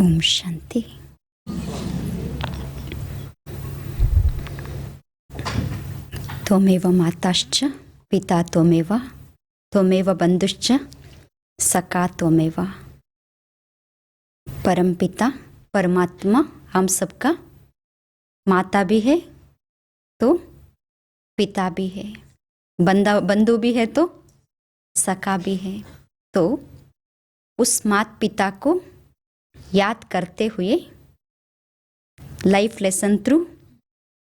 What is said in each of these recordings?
ओम शांति। त्वमेव माताश्च पिता त्वमेव, त्वमेव बंधुश्च सखा त्वमेव। परमपिता परमात्मा हम सबका माता भी है तो पिता भी है, बंधु भी है तो सखा भी है। तो उस माता पिता को याद करते हुए life lesson through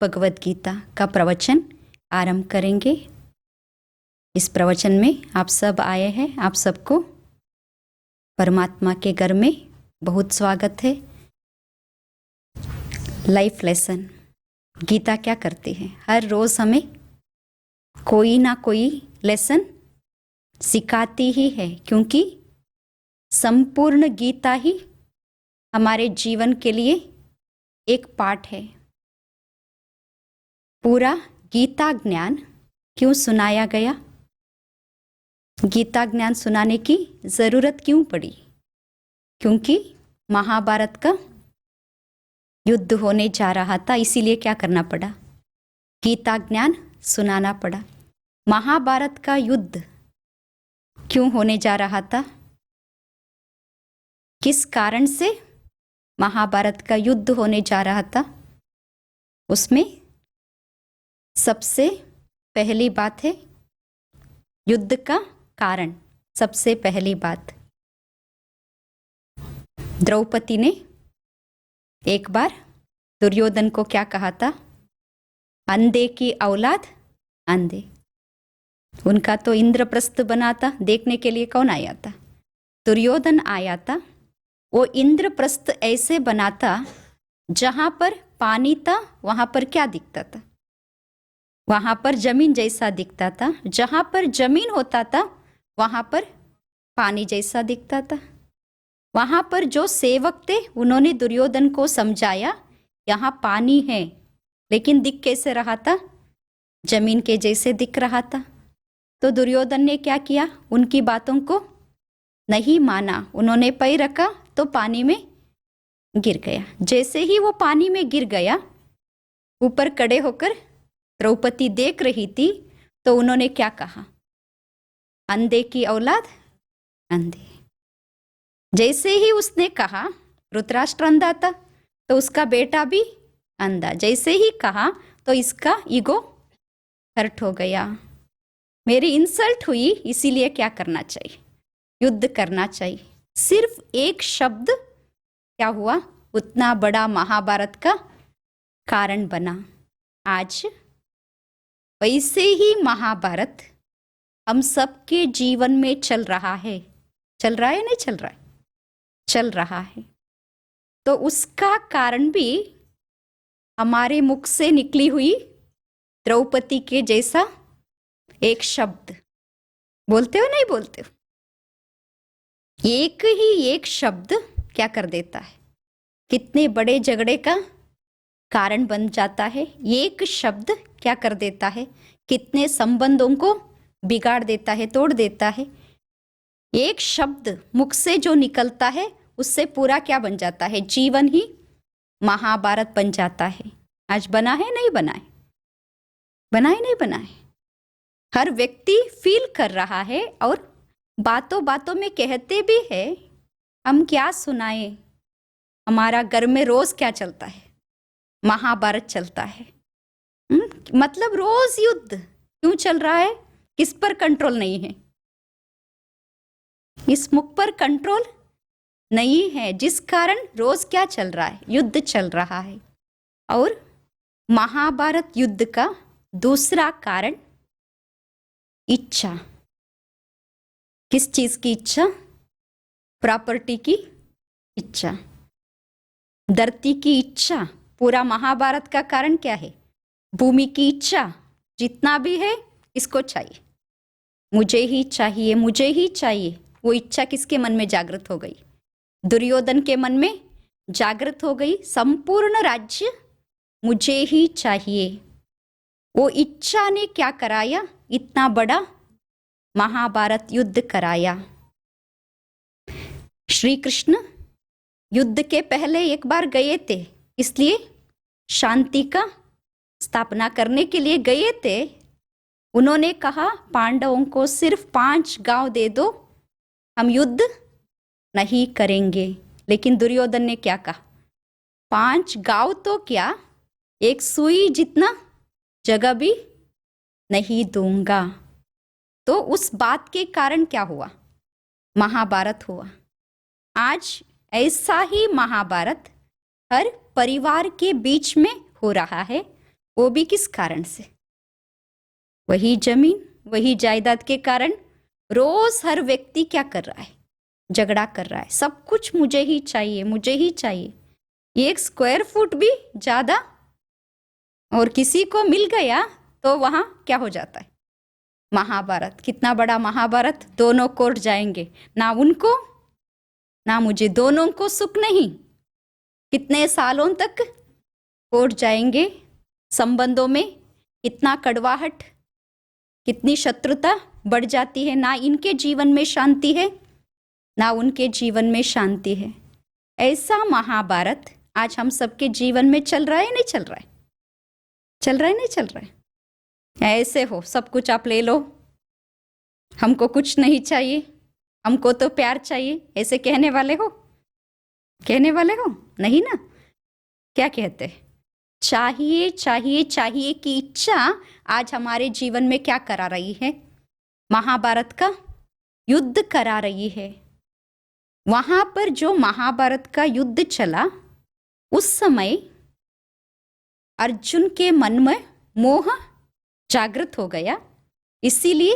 Bhagavad Gita का प्रवचन आरंभ करेंगे। इस प्रवचन में आप सब आए हैं, आप सबको परमात्मा के घर में बहुत स्वागत है। लाइफ लेसन गीता क्या करती है? हर रोज हमें कोई ना कोई लेसन सिखाती ही है, क्योंकि संपूर्ण गीता ही हमारे जीवन के लिए एक पाठ है। पूरा गीता ज्ञान क्यों सुनाया गया? गीता ज्ञान सुनाने की जरूरत क्यों पड़ी? क्योंकि महाभारत का युद्ध होने जा रहा था, इसीलिए क्या करना पड़ा? गीता ज्ञान सुनाना पड़ा। महाभारत का युद्ध क्यों होने जा रहा था? किस कारण से महाभारत का युद्ध होने जा रहा था? उसमें सबसे पहली बात है युद्ध का कारण। सबसे पहली बात, द्रौपदी ने एक बार दुर्योधन को क्या कहा था? अंधे की औलाद अंधे। उनका तो इंद्रप्रस्थ बना था, देखने के लिए कौन आया था? दुर्योधन आया था। वो इंद्रप्रस्थ ऐसे बना था, जहां पर पानी था वहां पर क्या दिखता था? वहां पर जमीन जैसा दिखता था। जहां पर जमीन होता था वहां पर पानी जैसा दिखता था। वहां पर जो सेवक थे उन्होंने दुर्योधन को समझाया यहाँ पानी है, लेकिन दिख कैसे रहा था? जमीन के जैसे दिख रहा था। तो दुर्योधन ने क्या किया? उनकी बातों को नहीं माना। उन्होंने पैर रखा तो पानी में गिर गया। जैसे ही वो पानी में गिर गया, ऊपर खड़े होकर द्रौपदी देख रही थी, तो उन्होंने क्या कहा? अंधे की औलाद अंधे। जैसे ही उसने कहा, धृतराष्ट्र अंधा था तो उसका बेटा भी अंधा। जैसे ही कहा तो इसका ईगो हर्ट हो गया। मेरी इंसल्ट हुई, इसीलिए क्या करना चाहिए? युद्ध करना चाहिए। सिर्फ एक शब्द क्या हुआ? उतना बड़ा महाभारत का कारण बना। आज वैसे ही महाभारत हम सबके जीवन में चल रहा है। चल रहा है? नहीं चल रहा है? चल रहा है। तो उसका कारण भी हमारे मुख से निकली हुई द्रौपदी के जैसा एक शब्द। बोलते हो नहीं बोलते हो? एक ही एक शब्द क्या कर देता है? कितने बड़े झगड़े का कारण बन जाता है। एक शब्द क्या कर देता है? कितने संबंधों को बिगाड़ देता है, तोड़ देता है। एक शब्द मुख से जो निकलता है उससे पूरा क्या बन जाता है? जीवन ही महाभारत बन जाता है। आज बना है नहीं बना है? बना है नहीं बना है? हर व्यक्ति फील कर रहा है और बातों बातों में कहते भी है। हम क्या सुनाए? हमारा घर में रोज क्या चलता है? महाभारत चलता है। मतलब रोज युद्ध क्यों चल रहा है? किस पर कंट्रोल नहीं है? इस मुख पर कंट्रोल नहीं है, जिस कारण रोज क्या चल रहा है? युद्ध चल रहा है। और महाभारत युद्ध का दूसरा कारण इच्छा। किस चीज की इच्छा? प्रॉपर्टी की इच्छा, धरती की इच्छा। पूरा महाभारत का कारण क्या है? भूमि की इच्छा। जितना भी है इसको चाहिए, मुझे ही चाहिए, मुझे ही चाहिए। वो इच्छा किसके मन में जागृत हो गई? दुर्योधन के मन में जागृत हो गई। संपूर्ण राज्य मुझे ही चाहिए। वो इच्छा ने क्या कराया? इतना बड़ा महाभारत युद्ध कराया। श्री कृष्ण युद्ध के पहले एक बार गए थे, इसलिए शांति का स्थापना करने के लिए गए थे। उन्होंने कहा पांडवों को सिर्फ 5 गांव दे दो, हम युद्ध नहीं करेंगे। लेकिन दुर्योधन ने क्या कहा, 5 गांव तो क्या, एक सुई जितना जगह भी नहीं दूंगा। तो उस बात के कारण क्या हुआ, महाभारत हुआ। आज ऐसा ही महाभारत हर परिवार के बीच में हो रहा है। वो भी किस कारण से, वही जमीन वही जायदाद के कारण। रोज हर व्यक्ति क्या कर रहा है, झगड़ा कर रहा है, सब कुछ मुझे ही चाहिए, मुझे ही चाहिए। 1 स्क्वायर फुट भी ज्यादा और किसी को मिल गया तो वहां क्या हो जाता है, महाभारत। कितना बड़ा महाभारत, दोनों कोर्ट जाएंगे, ना उनको ना मुझे, दोनों को सुख नहीं। कितने सालों तक कोर्ट जाएंगे, संबंधों में कितना कड़वाहट, कितनी शत्रुता बढ़ जाती है। ना इनके जीवन में शांति है, ना उनके जीवन में शांति है। ऐसा महाभारत आज हम सबके जीवन में चल रहा है, नहीं चल रहा है, चल रहा है, नहीं चल रहा है। ऐसे हो, सब कुछ आप ले लो, हमको कुछ नहीं चाहिए, हमको तो प्यार चाहिए, ऐसे कहने वाले हो, कहने वाले हो नहीं ना। क्या कहते हैं, चाहिए चाहिए चाहिए की इच्छा आज हमारे जीवन में क्या करा रही है, महाभारत का युद्ध करा रही है। वहां पर जो महाभारत का युद्ध चला, उस समय अर्जुन के मन में मोह जागृत हो गया, इसीलिए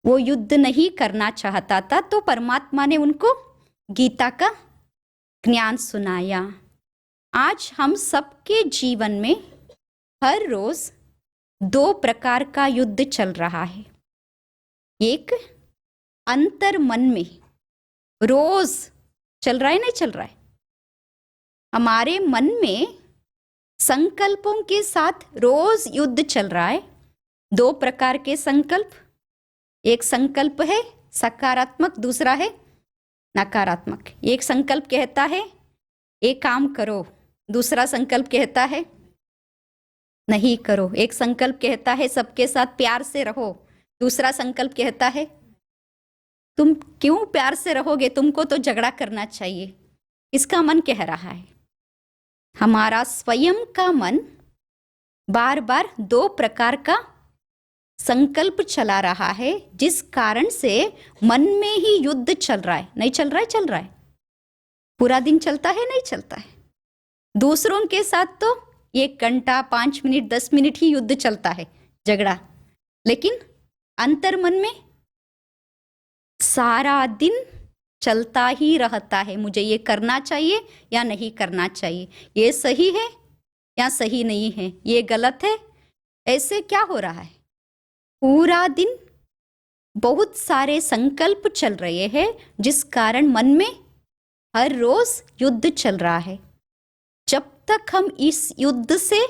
वो युद्ध नहीं करना चाहता था। तो परमात्मा ने उनको गीता का ज्ञान सुनाया। आज हम सबके जीवन में हर रोज 2 प्रकार का युद्ध चल रहा है। एक अंतर मन में रोज चल रहा है, नहीं चल रहा है, हमारे मन में संकल्पों के साथ रोज युद्ध चल रहा है। 2 प्रकार के संकल्प, एक संकल्प है सकारात्मक, दूसरा है नकारात्मक। एक संकल्प कहता है एक काम करो, दूसरा संकल्प कहता है नहीं करो। एक संकल्प कहता है सबके साथ प्यार से रहो, दूसरा संकल्प कहता है तुम क्यों प्यार से रहोगे, तुमको तो झगड़ा करना चाहिए। इसका मन कह रहा है, हमारा स्वयं का मन बार बार 2 प्रकार का संकल्प चला रहा है, जिस कारण से मन में ही युद्ध चल रहा है। नहीं चल रहा है, चल रहा है, पूरा दिन चलता है, नहीं चलता है। दूसरों के साथ तो 1 घंटा 5 मिनट 10 मिनट ही युद्ध चलता है, झगड़ा। लेकिन अंतर मन में सारा दिन चलता ही रहता है, मुझे ये करना चाहिए या नहीं करना चाहिए, ये सही है या सही नहीं है, ये गलत है। ऐसे क्या हो रहा है, पूरा दिन बहुत सारे संकल्प चल रहे हैं, जिस कारण मन में हर रोज युद्ध चल रहा है। जब तक हम इस युद्ध से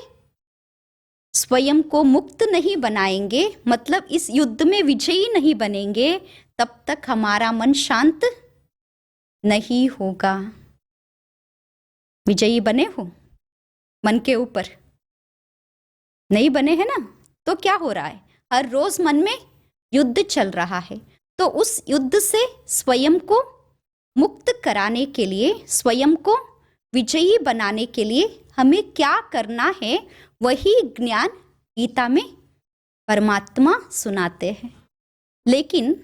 स्वयं को मुक्त नहीं बनाएंगे, मतलब इस युद्ध में विजयी नहीं बनेंगे, तब तक हमारा मन शांत नहीं होगा। विजयी बने हो मन के ऊपर, नहीं बने हैं ना, तो क्या हो रहा है, हर रोज मन में युद्ध चल रहा है। तो उस युद्ध से स्वयं को मुक्त कराने के लिए, स्वयं को विजयी बनाने के लिए हमें क्या करना है, वही ज्ञान गीता में परमात्मा सुनाते हैं। लेकिन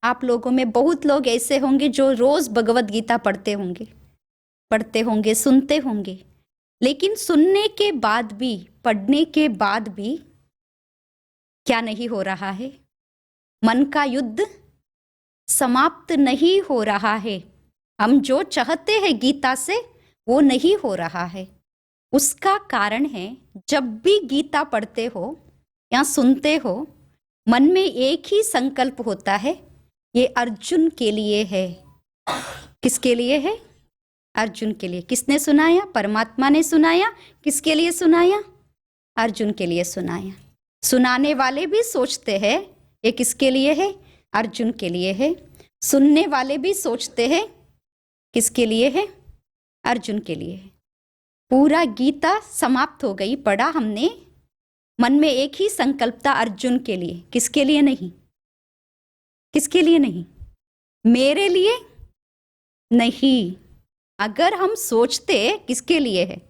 आप लोगों में बहुत लोग ऐसे होंगे जो रोज भगवत गीता पढ़ते होंगे, सुनते होंगे, लेकिन सुनने के बाद भी, पढ़ने के बाद भी क्या नहीं हो रहा है, मन का युद्ध समाप्त नहीं हो रहा है। हम जो चाहते हैं गीता से वो नहीं हो रहा है। उसका कारण है, जब भी गीता पढ़ते हो या सुनते हो, मन में एक ही संकल्प होता है, ये अर्जुन के लिए है। किसके लिए है, अर्जुन के लिए। किसने सुनाया, परमात्मा ने सुनाया। किसके लिए सुनाया, अर्जुन के लिए सुनाया। सुनाने वाले भी सोचते हैं ये किसके लिए है, अर्जुन के लिए है। सुनने वाले भी सोचते हैं किसके लिए है? अर्जुन के लिए है। पूरा गीता समाप्त हो गई, पढ़ा हमने, मन में एक ही संकल्प था अर्जुन के लिए, किसके लिए नहीं? किसके लिए नहीं? मेरे लिए नहीं। अगर हम सोचते किसके लिए है,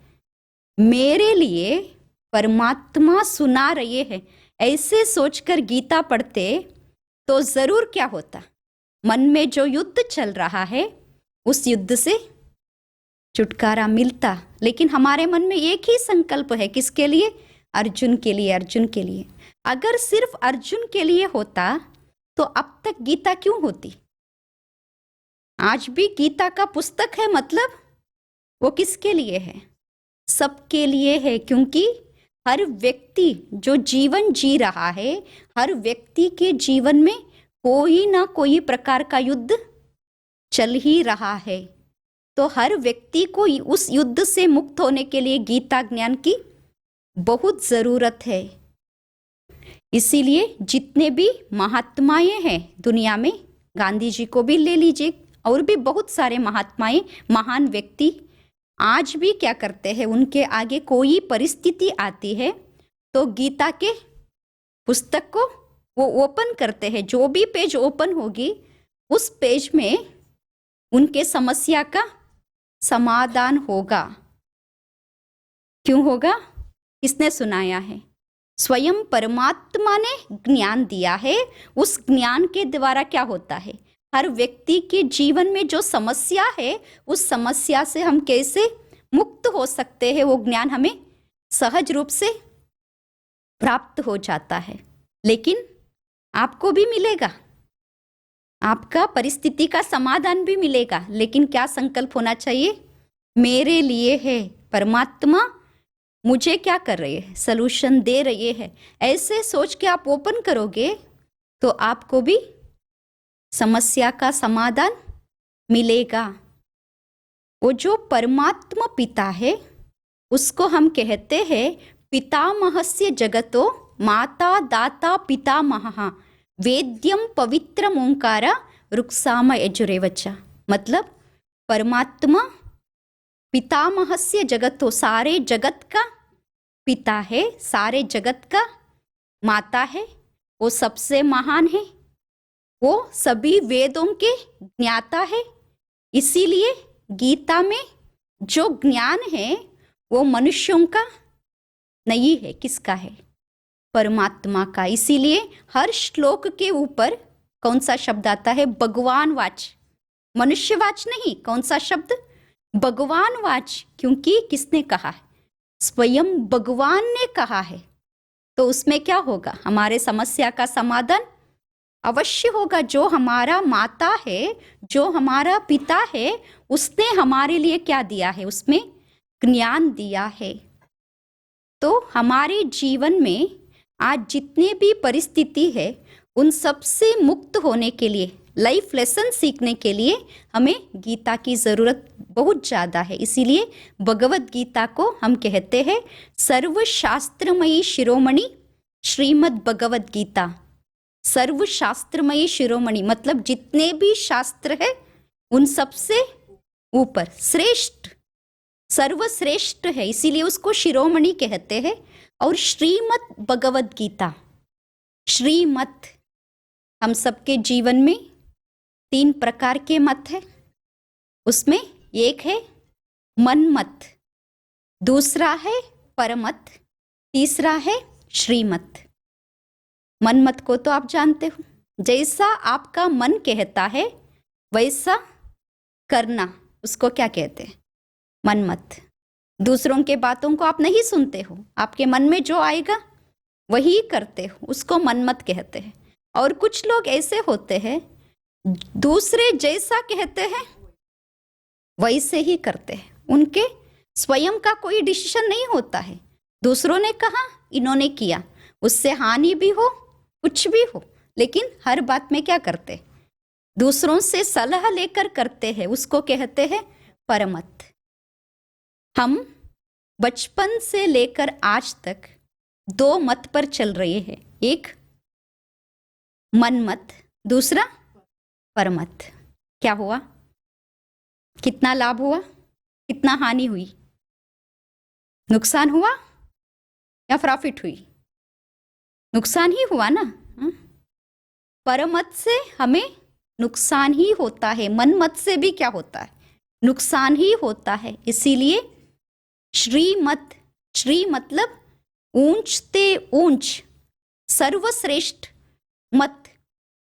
मेरे लिए परमात्मा सुना रहे हैं, ऐसे सोचकर गीता पढ़ते तो जरूर क्या होता, मन में जो युद्ध चल रहा है उस युद्ध से छुटकारा मिलता। लेकिन हमारे मन में एक ही संकल्प है, किसके लिए? अर्जुन के लिए, अर्जुन के लिए। अगर सिर्फ अर्जुन के लिए होता तो अब तक गीता क्यों होती? आज भी गीता का पुस्तक है, मतलब वो किसके लिए है? सबके लिए है, क्योंकि हर व्यक्ति जो जीवन जी रहा है, हर व्यक्ति के जीवन में कोई ना कोई प्रकार का युद्ध चल ही रहा है। तो हर व्यक्ति को उस युद्ध से मुक्त होने के लिए गीता ज्ञान की बहुत जरूरत है। इसीलिए जितने भी महात्माएं हैं दुनिया में, गांधी जी को भी ले लीजिए, और भी बहुत सारे महात्माएं, महान व्यक्ति, आज भी क्या करते हैं, उनके आगे कोई परिस्थिति आती है तो गीता के पुस्तक को वो ओपन करते हैं। जो भी पेज ओपन होगी उस पेज में उनके समस्या का समाधान होगा। क्यों होगा? किसने सुनाया है? स्वयं परमात्मा ने ज्ञान दिया है। उस ज्ञान के द्वारा क्या होता है, हर व्यक्ति के जीवन में जो समस्या है उस समस्या से हम कैसे मुक्त हो सकते हैं, वो ज्ञान हमें सहज रूप से प्राप्त हो जाता है। लेकिन आपको भी मिलेगा, आपका परिस्थिति का समाधान भी मिलेगा, लेकिन क्या संकल्प होना चाहिए? मेरे लिए है, परमात्मा मुझे क्या कर रहे हैं, सलूशन दे रहे हैं। ऐसे सोच के आप ओपन करोगे तो आपको भी समस्या का समाधान मिलेगा। वो जो परमात्मा पिता है उसको हम कहते हैं पितामहस्य जगतो माता दाता पितामहः वेद्यम पवित्रम ओंकार रुक्साम यजुरेवच। मतलब परमात्मा पितामहस्य जगतो, सारे जगत का पिता है, सारे जगत का माता है, वो सबसे महान है, वो सभी वेदों के ज्ञाता है। इसीलिए गीता में जो ज्ञान है वो मनुष्यों का नहीं है, किसका है? परमात्मा का। इसीलिए हर श्लोक के ऊपर कौन सा शब्द आता है? भगवान वाच, मनुष्यवाच नहीं। कौन सा शब्द? भगवान वाच। क्योंकि किसने कहा है? स्वयं भगवान ने कहा है। तो उसमें क्या होगा? हमारे समस्या का समाधान अवश्य होगा। जो हमारा माता है, जो हमारा पिता है, उसने हमारे लिए क्या दिया है? उसमें ज्ञान दिया है। तो हमारे जीवन में आज जितने भी परिस्थिति है उन सब से मुक्त होने के लिए, लाइफ लेसन सीखने के लिए हमें गीता की जरूरत बहुत ज़्यादा है। इसीलिए भगवत गीता को हम कहते हैं सर्वशास्त्रमयी शिरोमणि श्रीमद् भगवत गीता। सर्वशास्त्रमयी शिरोमणि मतलब जितने भी शास्त्र है उन सब से ऊपर श्रेष्ठ, सर्वश्रेष्ठ है, इसीलिए उसको शिरोमणि कहते हैं। और श्रीमद् भगवत गीता, श्रीमत, हम सबके जीवन में 3 प्रकार के मत है। उसमें एक है मन मत, दूसरा है परमत, तीसरा है श्रीमत। मन मत को तो आप जानते हो, जैसा आपका मन कहता है वैसा करना, उसको क्या कहते हैं? मन मत। दूसरों के बातों को आप नहीं सुनते हो, आपके मन में जो आएगा वही करते हो, उसको मन मत कहते हैं। और कुछ लोग ऐसे होते हैं दूसरे जैसा कहते हैं वैसे ही करते हैं, उनके स्वयं का कोई डिसीजन नहीं होता है। दूसरों ने कहा, इन्होंने किया, उससे हानि भी हो कुछ भी हो, लेकिन हर बात में क्या करते? दूसरों से सलाह लेकर करते हैं, उसको कहते हैं परमत। हम बचपन से लेकर आज तक 2 मत पर चल रहे हैं, एक मन मत, दूसरा परमत। क्या हुआ? कितना लाभ हुआ, कितना हानि हुई, नुकसान हुआ या प्रॉफिट हुई? नुकसान ही हुआ ना। हाँ? परमत से हमें नुकसान ही होता है, मनमत से भी क्या होता है, नुकसान ही होता है। इसीलिए श्रीमत, श्री मतलब ऊंचते ऊंच, सर्वश्रेष्ठ मत,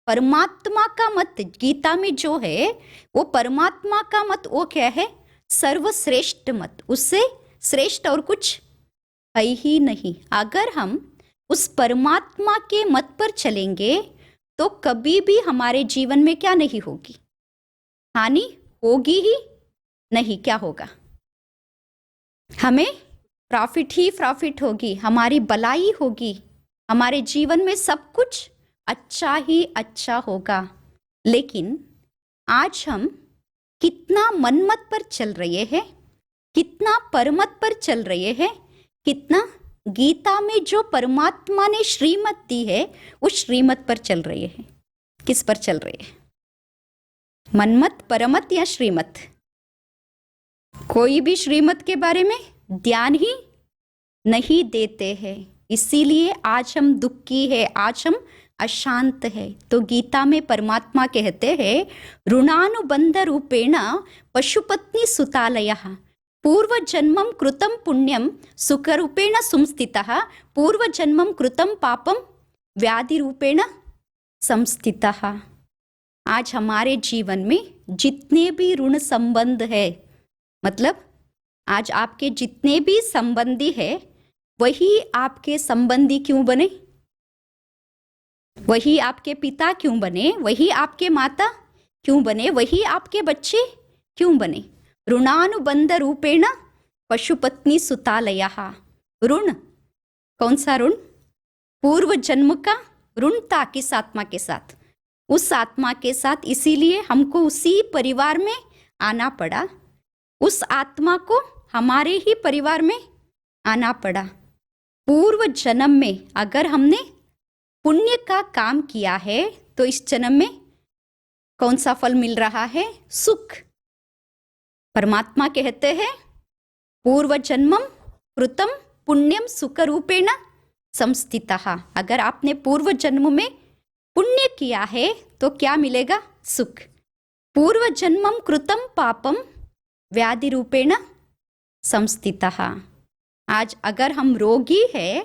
परमात्मा का मत। गीता में जो है वो परमात्मा का मत, वो क्या है, सर्वश्रेष्ठ मत। उससे श्रेष्ठ और कुछ है ही नहीं। अगर हम उस परमात्मा के मत पर चलेंगे तो कभी भी हमारे जीवन में क्या नहीं होगी, हानि होगी ही नहीं। क्या होगा, हमें प्रॉफिट ही प्रॉफिट होगी, हमारी भलाई होगी, हमारे जीवन में सब कुछ अच्छा ही अच्छा होगा। लेकिन आज हम कितना मनमत पर चल रहे हैं, कितना परमत पर चल रहे हैं, कितना गीता में जो परमात्मा ने श्रीमत दी है उस श्रीमत पर चल रहे हैं। किस पर चल रहे हैं, मनमत, परमत या श्रीमत? कोई भी श्रीमत के बारे में ध्यान ही नहीं देते हैं। इसीलिए आज हम दुखी है, आज हम अशांत है। तो गीता में परमात्मा कहते हैं, ऋणानुबंध रूपेण पशुपत्नी सुतालयः पूर्व जन्मम कृतम पुण्यम सुख रूपेण संस्थितः पूर्व जन्मम कृतम पापम व्याधि रूपेण संस्थितः। आज हमारे जीवन में जितने भी ऋण संबंध है, मतलब आज आपके जितने भी संबंधी है, वही आपके संबंधी क्यों बने, वही आपके पिता क्यों बने, वही आपके माता क्यों बने, वही आपके बच्चे क्यों बने? ऋणानुबंध रूपेण पशुपत्नी सुतालयः। ऋण, कौन सा ऋण? पूर्व जन्म का ऋण था किस आत्मा के साथ? उस आत्मा के साथ। इसीलिए हमको उसी परिवार में आना पड़ा, उस आत्मा को हमारे ही परिवार में आना पड़ा। पूर्व जन्म में अगर हमने पुण्य का काम किया है तो इस जन्म में कौन सा फल मिल रहा है? सुख। परमात्मा कहते हैं, पूर्व जन्मम कृतम पुण्यम सुख रूपेण संस्थितः। अगर आपने पूर्व जन्म में पुण्य किया है तो क्या मिलेगा? सुख। पूर्व जन्मम कृतम पापम व्याधि रूपेण संस्थितः। आज अगर हम रोगी है,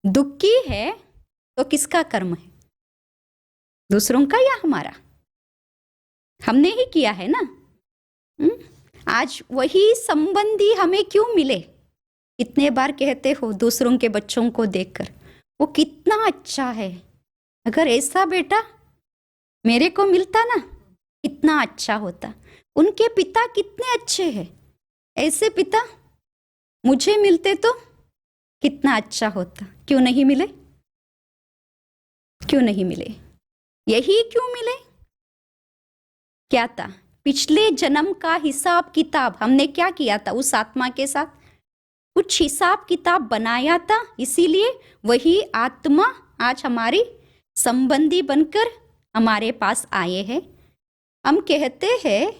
दुखी है, तो किसका कर्म है? दूसरों का या हमारा? हमने ही किया है ना। आज वही संबंधी हमें क्यों मिले? इतने बार कहते हो दूसरों के बच्चों को देखकर, वो कितना अच्छा है, अगर ऐसा बेटा मेरे को मिलता ना कितना अच्छा होता। उनके पिता कितने अच्छे हैं, ऐसे पिता मुझे मिलते तो कितना अच्छा होता। क्यों नहीं मिले? क्यों नहीं मिले? यही क्यों मिले? क्या था? पिछले जन्म का हिसाब किताब हमने क्या किया था उस आत्मा के साथ? कुछ हिसाब किताब बनाया था, इसीलिए वही आत्मा आज हमारी संबंधी बनकर हमारे पास आए हैं। हम कहते हैं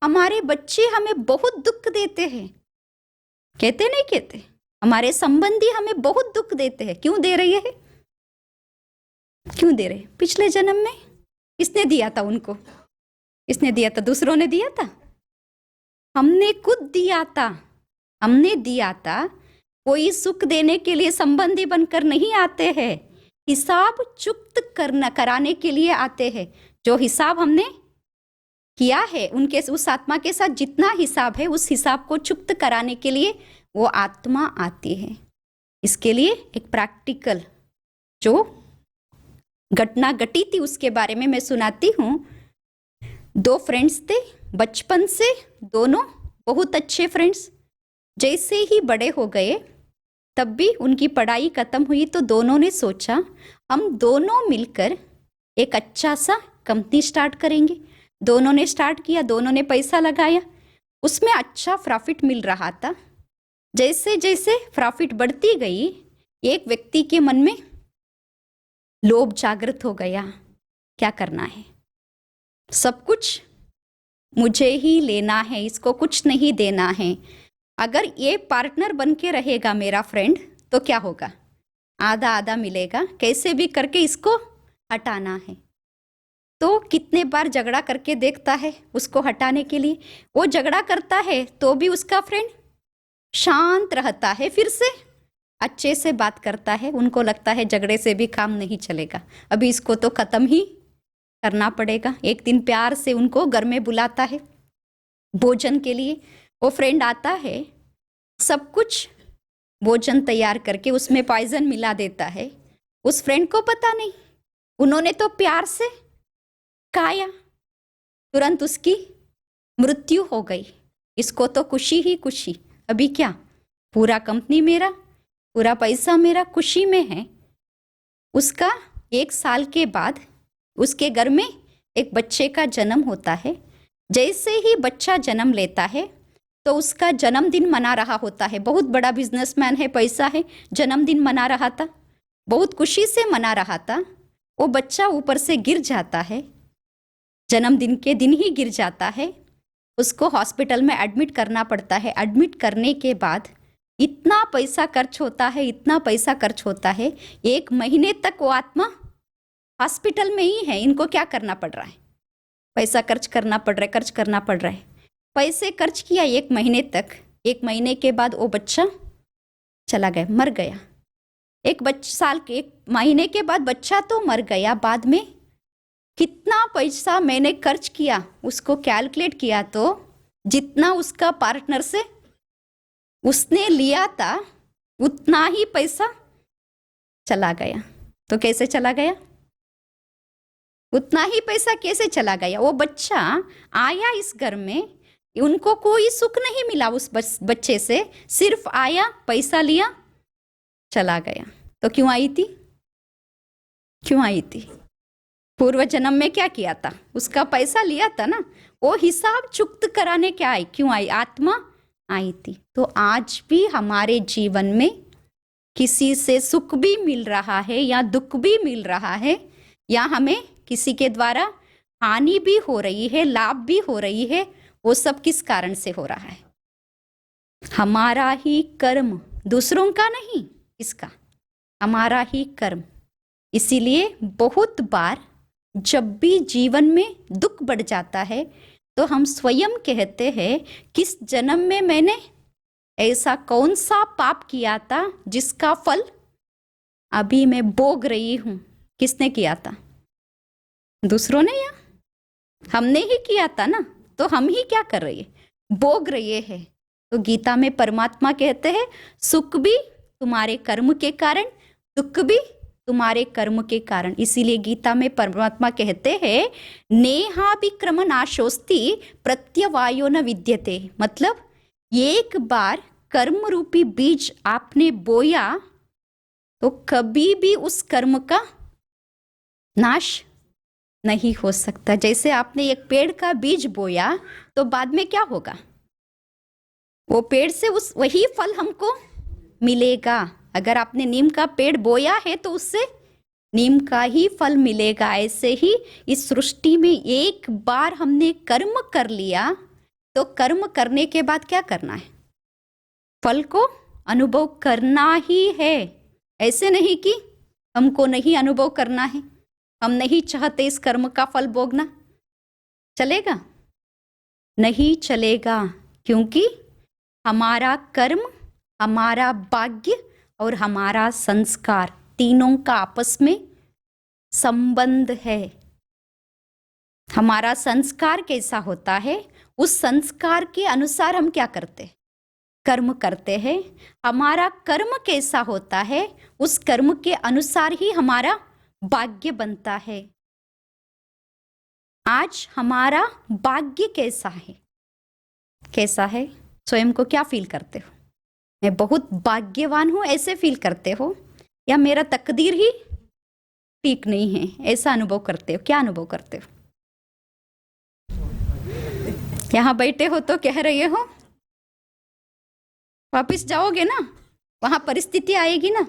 हमारे बच्चे हमें बहुत दुख देते हैं, कहते नहीं कहते? हमारे संबंधी हमें बहुत दुख देते हैं। क्यों दे रहे हैं? क्यों दे रहे? पिछले जन्म में किसने दिया था उनको? किसने दिया था? दूसरों ने दिया था? हमने खुद दिया था, हमने दिया था। कोई सुख देने के लिए संबंधी बनकर नहीं आते हैं, हिसाब चुक्त कराने के लिए आते हैं। जो हिसाब हमने किया है उनके, उस आत्मा के साथ जितना हिसाब है उस हिसाब को चुक्त कराने के लिए वो आत्मा आती है। इसके लिए एक प्रैक्टिकल जो घटना घटी थी उसके बारे में मैं सुनाती हूँ। दो फ्रेंड्स थे बचपन से, दोनों बहुत अच्छे फ्रेंड्स। जैसे ही बड़े हो गए तब भी उनकी पढ़ाई खत्म हुई तो दोनों ने सोचा हम दोनों मिलकर एक अच्छा सा कंपनी स्टार्ट करेंगे। दोनों ने स्टार्ट किया, दोनों ने पैसा लगाया, उसमें अच्छा प्रॉफिट मिल रहा था। जैसे जैसे प्रॉफिट बढ़ती गई, एक व्यक्ति के मन में लोभ जागृत हो गया, क्या करना है, सब कुछ मुझे ही लेना है, इसको कुछ नहीं देना है। अगर ये पार्टनर बन के रहेगा मेरा फ्रेंड तो क्या होगा, आधा आधा मिलेगा, कैसे भी करके इसको हटाना है। तो कितने बार झगड़ा करके देखता है उसको हटाने के लिए, वो झगड़ा करता है तो भी उसका फ्रेंड शांत रहता है, फिर से अच्छे से बात करता है। उनको लगता है झगड़े से भी काम नहीं चलेगा, अभी इसको तो खत्म ही करना पड़ेगा। एक दिन प्यार से उनको घर में बुलाता है भोजन के लिए। वो फ्रेंड आता है, सब कुछ भोजन तैयार करके उसमें पॉइजन मिला देता है। उस फ्रेंड को पता नहीं, उन्होंने तो प्यार से खाया, तुरंत उसकी मृत्यु हो गई। इसको तो खुशी ही खुशी, अभी क्या, पूरा कंपनी मेरा, पूरा पैसा मेरा, खुशी में है। उसका 1 साल के बाद उसके घर में एक बच्चे का जन्म होता है। जैसे ही बच्चा जन्म लेता है तो उसका जन्मदिन मना रहा होता है। बहुत बड़ा बिजनेसमैन है, पैसा है, जन्मदिन मना रहा था, बहुत खुशी से मना रहा था। वो बच्चा ऊपर से गिर जाता है, जन्मदिन के दिन ही गिर जाता है। उसको हॉस्पिटल में एडमिट करना पड़ता है। एडमिट करने के बाद इतना पैसा खर्च होता है, इतना पैसा खर्च होता है, 1 महीने तक वो आत्मा हॉस्पिटल में ही है। इनको क्या करना पड़ रहा है, पैसा खर्च करना पड़ रहा है, खर्च करना पड़ रहा है। पैसे खर्च किया 1 महीने तक, 1 महीने के बाद वो बच्चा चला गया, मर गया। 1 महीने के बाद बच्चा तो मर गया। बाद में कितना पैसा मैंने खर्च किया उसको कैलकुलेट किया तो जितना उसका पार्टनर से उसने लिया था उतना ही पैसा चला गया। तो कैसे चला गया, उतना ही पैसा कैसे चला गया? वो बच्चा आया इस घर में, उनको कोई सुख नहीं मिला उस बच्चे से, सिर्फ आया, पैसा लिया, चला गया। तो क्यों आई थी, क्यों आई थी? पूर्व जन्म में क्या किया था, उसका पैसा लिया था ना, वो हिसाब चुकत कराने क्या आई, क्यों आई? आत्मा आई थी। तो आज भी हमारे जीवन में किसी से सुख भी मिल रहा है या दुख भी मिल रहा है, या हमें किसी के द्वारा हानि भी हो रही है, लाभ भी हो रही है, वो सब किस कारण से हो रहा है? हमारा ही कर्म, दूसरों का नहीं, इसका हमारा ही कर्म। इसीलिए बहुत बार जब भी जीवन में दुख बढ़ जाता है तो हम स्वयं कहते हैं, किस जन्म में मैंने ऐसा कौन सा पाप किया था जिसका फल अभी मैं भोग रही हूं? किसने किया था? दूसरों ने या हमने ही किया था ना। तो हम ही क्या कर रहे हैं, भोग रहे हैं। तो गीता में परमात्मा कहते हैं, सुख भी तुम्हारे कर्म के कारण, दुख भी तुम्हारे कर्म के कारण। इसीलिए गीता में परमात्मा कहते हैं, नेहाभिक्रम नाशोस्ति प्रत्यवायो न विद्यते। मतलब एक बार कर्म रूपी बीज आपने बोया तो कभी भी उस कर्म का नाश नहीं हो सकता। जैसे आपने एक पेड़ का बीज बोया तो बाद में क्या होगा, वो पेड़ से उस वही फल हमको मिलेगा। अगर आपने नीम का पेड़ बोया है तो उससे नीम का ही फल मिलेगा। ऐसे ही इस सृष्टि में एक बार हमने कर्म कर लिया तो कर्म करने के बाद क्या करना है, फल को अनुभव करना ही है। ऐसे नहीं कि हमको नहीं अनुभव करना है, हम नहीं चाहते इस कर्म का फल भोगना, चलेगा? नहीं चलेगा, क्योंकि हमारा कर्म, हमारा भाग्य और हमारा संस्कार, तीनों का आपस में संबंध है। हमारा संस्कार कैसा होता है, उस संस्कार के अनुसार हम क्या करते हैं, कर्म करते हैं। हमारा कर्म कैसा होता है, उस कर्म के अनुसार ही हमारा भाग्य बनता है। आज हमारा भाग्य कैसा है, कैसा है? स्वयं को क्या फील करते हो? मैं बहुत भाग्यवान हूं, ऐसे फील करते हो, या मेरा तकदीर ही ठीक नहीं है, ऐसा अनुभव करते हो? क्या अनुभव करते हो? यहां बैठे हो तो कह रहे हो, वापिस जाओगे ना, वहां परिस्थिति आएगी ना,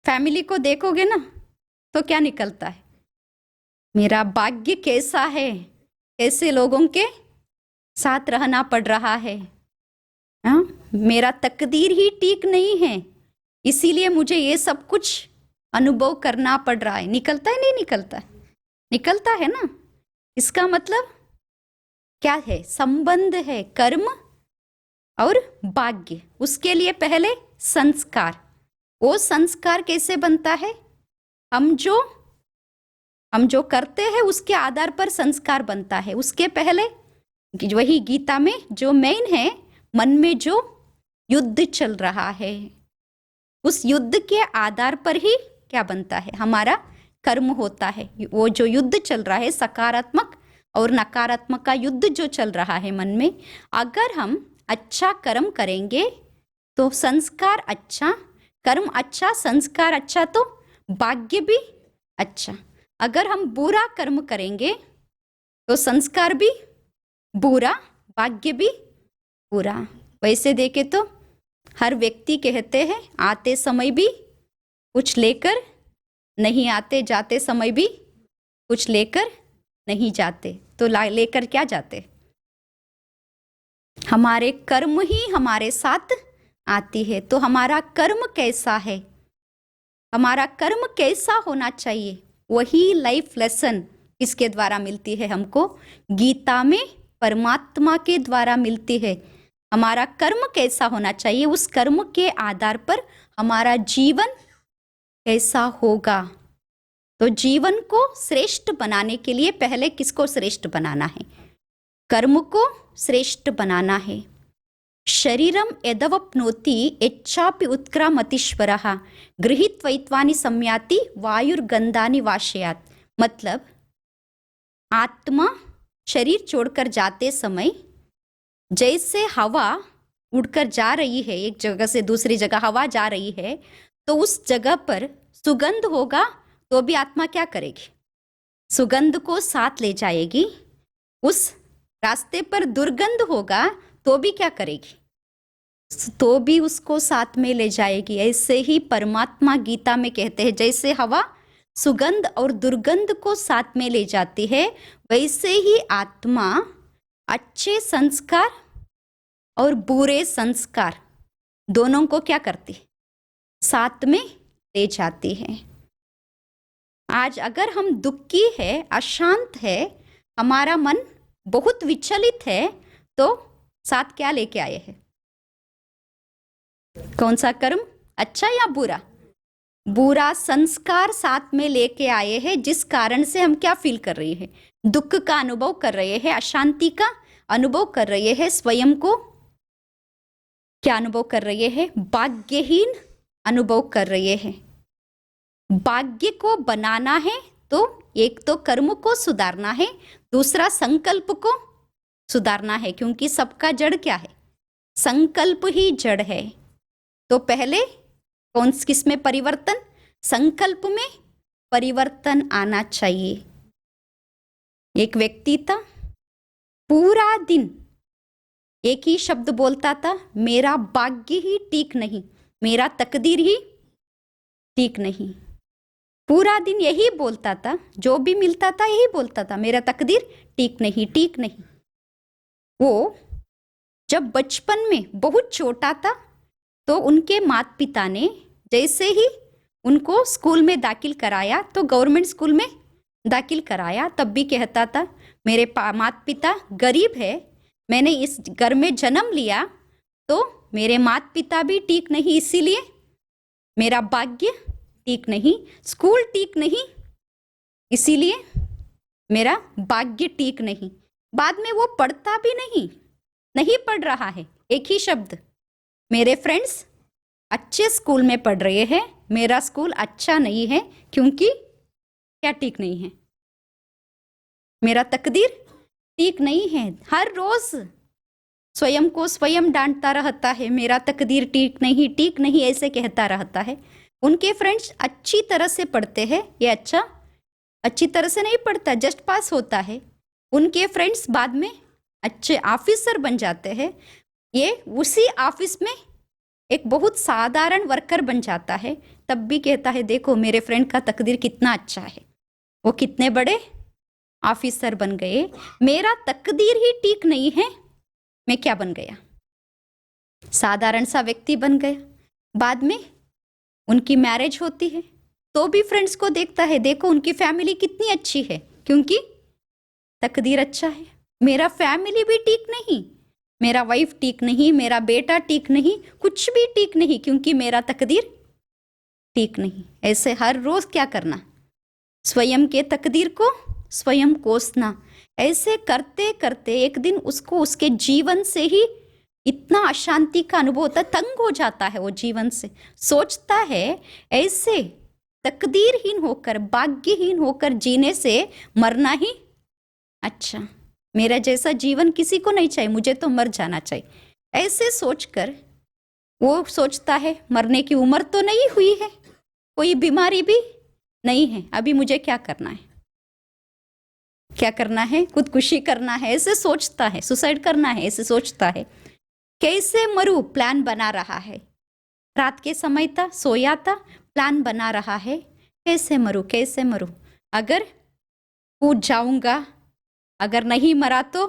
फैमिली को देखोगे ना, तो क्या निकलता है, मेरा भाग्य कैसा है, ऐसे लोगों के साथ रहना पड़ रहा है। हाँ, मेरा तकदीर ही ठीक नहीं है, इसीलिए मुझे ये सब कुछ अनुभव करना पड़ रहा है। निकलता है नहीं निकलता? निकलता है ना। इसका मतलब क्या है? संबंध है कर्म और भाग्य। उसके लिए पहले संस्कार। वो संस्कार कैसे बनता है? हम जो करते हैं उसके आधार पर संस्कार बनता है। उसके पहले वही गीता में जो मेन है, मन में जो युद्ध चल रहा है, उस युद्ध के आधार पर ही क्या बनता है? हमारा कर्म होता है। वो जो युद्ध चल रहा है, सकारात्मक और नकारात्मक का युद्ध जो चल रहा है मन में, अगर हम अच्छा कर्म करेंगे तो संस्कार अच्छा, कर्म अच्छा, संस्कार अच्छा, तो भाग्य भी अच्छा। अगर हम बुरा कर्म करेंगे तो संस्कार भी बुरा, भाग्य भी बुरा। वैसे देखे तो हर व्यक्ति कहते हैं आते समय भी कुछ लेकर नहीं आते, जाते समय भी कुछ लेकर नहीं जाते। तो लेकर क्या जाते? हमारे कर्म ही हमारे साथ आती है। तो हमारा कर्म कैसा है, हमारा कर्म कैसा होना चाहिए, वही लाइफ लेसन किसके द्वारा मिलती है हमको? गीता में परमात्मा के द्वारा मिलती है। हमारा कर्म कैसा होना चाहिए, उस कर्म के आधार पर हमारा जीवन कैसा होगा। तो जीवन को श्रेष्ठ बनाने के लिए पहले किसको श्रेष्ठ बनाना है? कर्म को श्रेष्ठ बनाना है। शरीरम यदवप्नोति यच्चापि उत्क्रामतीश्वरः गृहीत्वैत्वानि सम्याति वायुर्गंधानि वाशयात। मतलब आत्मा शरीर छोड़कर जाते समय जैसे हवा उड़कर जा रही है, एक जगह से दूसरी जगह हवा जा रही है, तो उस जगह पर सुगंध होगा तो भी आत्मा क्या करेगी? सुगंध को साथ ले जाएगी। उस रास्ते पर दुर्गंध होगा तो भी क्या करेगी? तो भी उसको साथ में ले जाएगी। ऐसे ही परमात्मा गीता में कहते हैं, जैसे हवा सुगंध और दुर्गंध को साथ में ले जाती है, वैसे ही आत्मा अच्छे संस्कार और बुरे संस्कार दोनों को क्या करती है? साथ में ले जाती है। आज अगर हम दुखी है, अशांत है, हमारा मन बहुत विचलित है, तो साथ क्या लेके आए हैं? कौन सा कर्म, अच्छा या बुरा? बुरा संस्कार साथ में लेके आए हैं, जिस कारण से हम क्या फील कर रहे हैं? दुख का अनुभव कर रहे हैं, अशांति का अनुभव कर रहे हैं, स्वयं को क्या अनुभव कर रहे हैं? भाग्यहीन अनुभव कर रहे हैं। भाग्य को बनाना है तो एक तो कर्म को सुधारना है, दूसरा संकल्प को सुधारना है, क्योंकि सबका जड़ क्या है? संकल्प ही जड़ है। तो पहले किस में परिवर्तन? संकल्प में परिवर्तन आना चाहिए। एक व्यक्ति था, पूरा दिन एक ही शब्द बोलता था, मेरा भाग्य ही ठीक नहीं, मेरा तकदीर ही ठीक नहीं। पूरा दिन यही बोलता था, जो भी मिलता था यही बोलता था, मेरा तकदीर ठीक नहीं, ठीक नहीं। वो जब बचपन में बहुत छोटा था तो उनके माता पिता ने जैसे ही उनको स्कूल में दाखिल कराया, तो गवर्नमेंट स्कूल में दाखिल कराया, तब भी कहता था मेरे माता पिता गरीब है, मैंने इस घर में जन्म लिया, तो मेरे माता पिता भी ठीक नहीं, इसीलिए मेरा भाग्य ठीक नहीं, स्कूल ठीक नहीं, इसीलिए मेरा भाग्य ठीक नहीं। बाद में वो पढ़ता भी नहीं पढ़ रहा है, एक ही शब्द, मेरे फ्रेंड्स अच्छे स्कूल में पढ़ रहे हैं, मेरा स्कूल अच्छा नहीं है, क्योंकि क्या ठीक नहीं है? मेरा तकदीर ठीक नहीं है। हर रोज स्वयं को स्वयं डांटता रहता है, मेरा तकदीर ठीक नहीं, ठीक नहीं, ऐसे कहता रहता है। उनके फ्रेंड्स अच्छी तरह से पढ़ते हैं, ये अच्छी तरह से नहीं पढ़ता, जस्ट पास होता है। उनके फ्रेंड्स बाद में अच्छे ऑफिसर बन जाते हैं, ये उसी ऑफिस में एक बहुत साधारण वर्कर बन जाता है, तब भी कहता है देखो मेरे फ्रेंड का तकदीर कितना अच्छा है, वो कितने बड़े ऑफिसर बन गए, मेरा तकदीर ही ठीक नहीं है, मैं क्या बन गया, साधारण सा व्यक्ति बन गया। बाद में उनकी मैरिज होती है तो भी फ्रेंड्स को देखता है, देखो उनकी फैमिली कितनी अच्छी है, क्योंकि तकदीर अच्छा है। मेरा फैमिली भी ठीक नहीं, मेरा वाइफ ठीक नहीं, मेरा बेटा ठीक नहीं, कुछ भी ठीक नहीं, क्योंकि मेरा तकदीर ठीक नहीं। ऐसे हर रोज क्या करना, स्वयं के तकदीर को स्वयं कोसना। ऐसे करते करते एक दिन उसको उसके जीवन से ही इतना अशांति का अनुभव होता, तंग हो जाता है वो जीवन से। सोचता है ऐसे तकदीरहीन होकर, भाग्यहीन होकर जीने से मरना ही अच्छा, मेरा जैसा जीवन किसी को नहीं चाहिए, मुझे तो मर जाना चाहिए। ऐसे सोचकर वो सोचता है मरने की उम्र तो नहीं हुई है, कोई बीमारी भी नहीं है, अभी मुझे क्या करना है, क्या करना है, खुदकुशी करना है, ऐसे सोचता है, सुसाइड करना है, ऐसे सोचता है। कैसे मरूं प्लान बना रहा है, रात के समय था, सोया था, प्लान बना रहा है, कैसे मरूं, कैसे मरूं, अगर कूद जाऊंगा, अगर नहीं मरा तो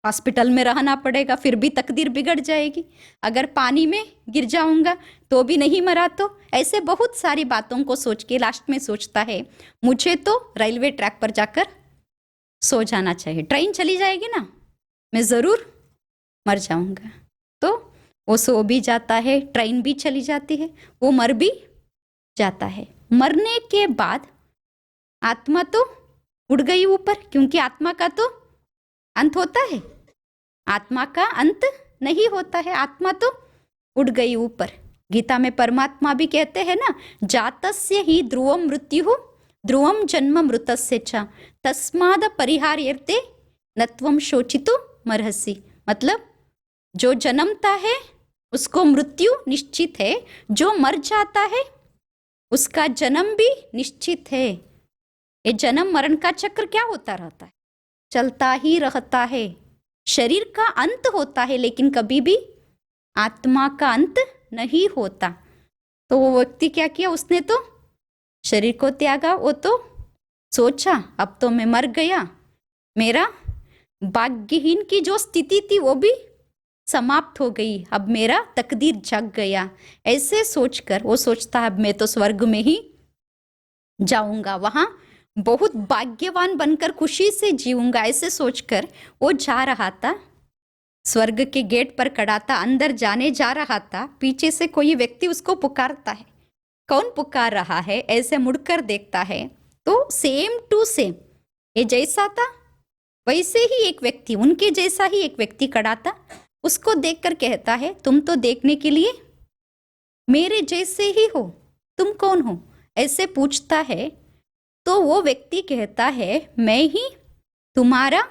हॉस्पिटल में रहना पड़ेगा, फिर भी तकदीर बिगड़ जाएगी, अगर पानी में गिर जाऊंगा तो भी नहीं मरा तो। ऐसे बहुत सारी बातों को सोच के लास्ट में सोचता है मुझे तो रेलवे ट्रैक पर जाकर सो जाना चाहिए, ट्रेन चली जाएगी ना, मैं ज़रूर मर जाऊंगा। तो वो सो भी जाता है, ट्रेन भी चली जाती है, वो मर भी जाता है। मरने के बाद आत्मा तो उड़ गई ऊपर, क्योंकि आत्मा का तो अंत होता है, आत्मा का अंत नहीं होता है, आत्मा तो उड़ गई ऊपर। गीता में परमात्मा भी कहते हैं ना, जातस्य ही ध्रुवम मृत्यु ध्रुवम जन्म मृतस्य च तस्माद परिहार्यते नत्वम शोचितु मरहसि। मतलब जो जन्मता है उसको मृत्यु निश्चित है, जो मर जाता है उसका जन्म भी निश्चित है। ये जन्म मरण का चक्र क्या होता रहता है, चलता ही रहता है। शरीर का अंत होता है लेकिन कभी भी आत्मा का अंत नहीं होता। तो वो व्यक्ति क्या किया, उसने तो शरीर को त्यागा, वो तो सोचा अब तो मैं मर गया, मेरा भाग्यहीन की जो स्थिति थी वो भी समाप्त हो गई, अब मेरा तकदीर जग गया। ऐसे सोचकर वो सोचता है अब मैं तो स्वर्ग में ही जाऊंगा, वहां बहुत भाग्यवान बनकर खुशी से जीऊंगा। ऐसे सोचकर वो जा रहा था, स्वर्ग के गेट पर खड़ा था, अंदर जाने जा रहा था, पीछे से कोई व्यक्ति उसको पुकारता है। कौन पुकार रहा है, ऐसे मुड़कर देखता है तो सेम टू सेम ये जैसा था वैसे ही एक व्यक्ति, उनके जैसा ही एक व्यक्ति खड़ा था। उसको देखकर कहता है तुम तो देखने के लिए मेरे जैसे ही हो, तुम कौन हो, ऐसे पूछता है। तो वो व्यक्ति कहता है मैं ही तुम्हारा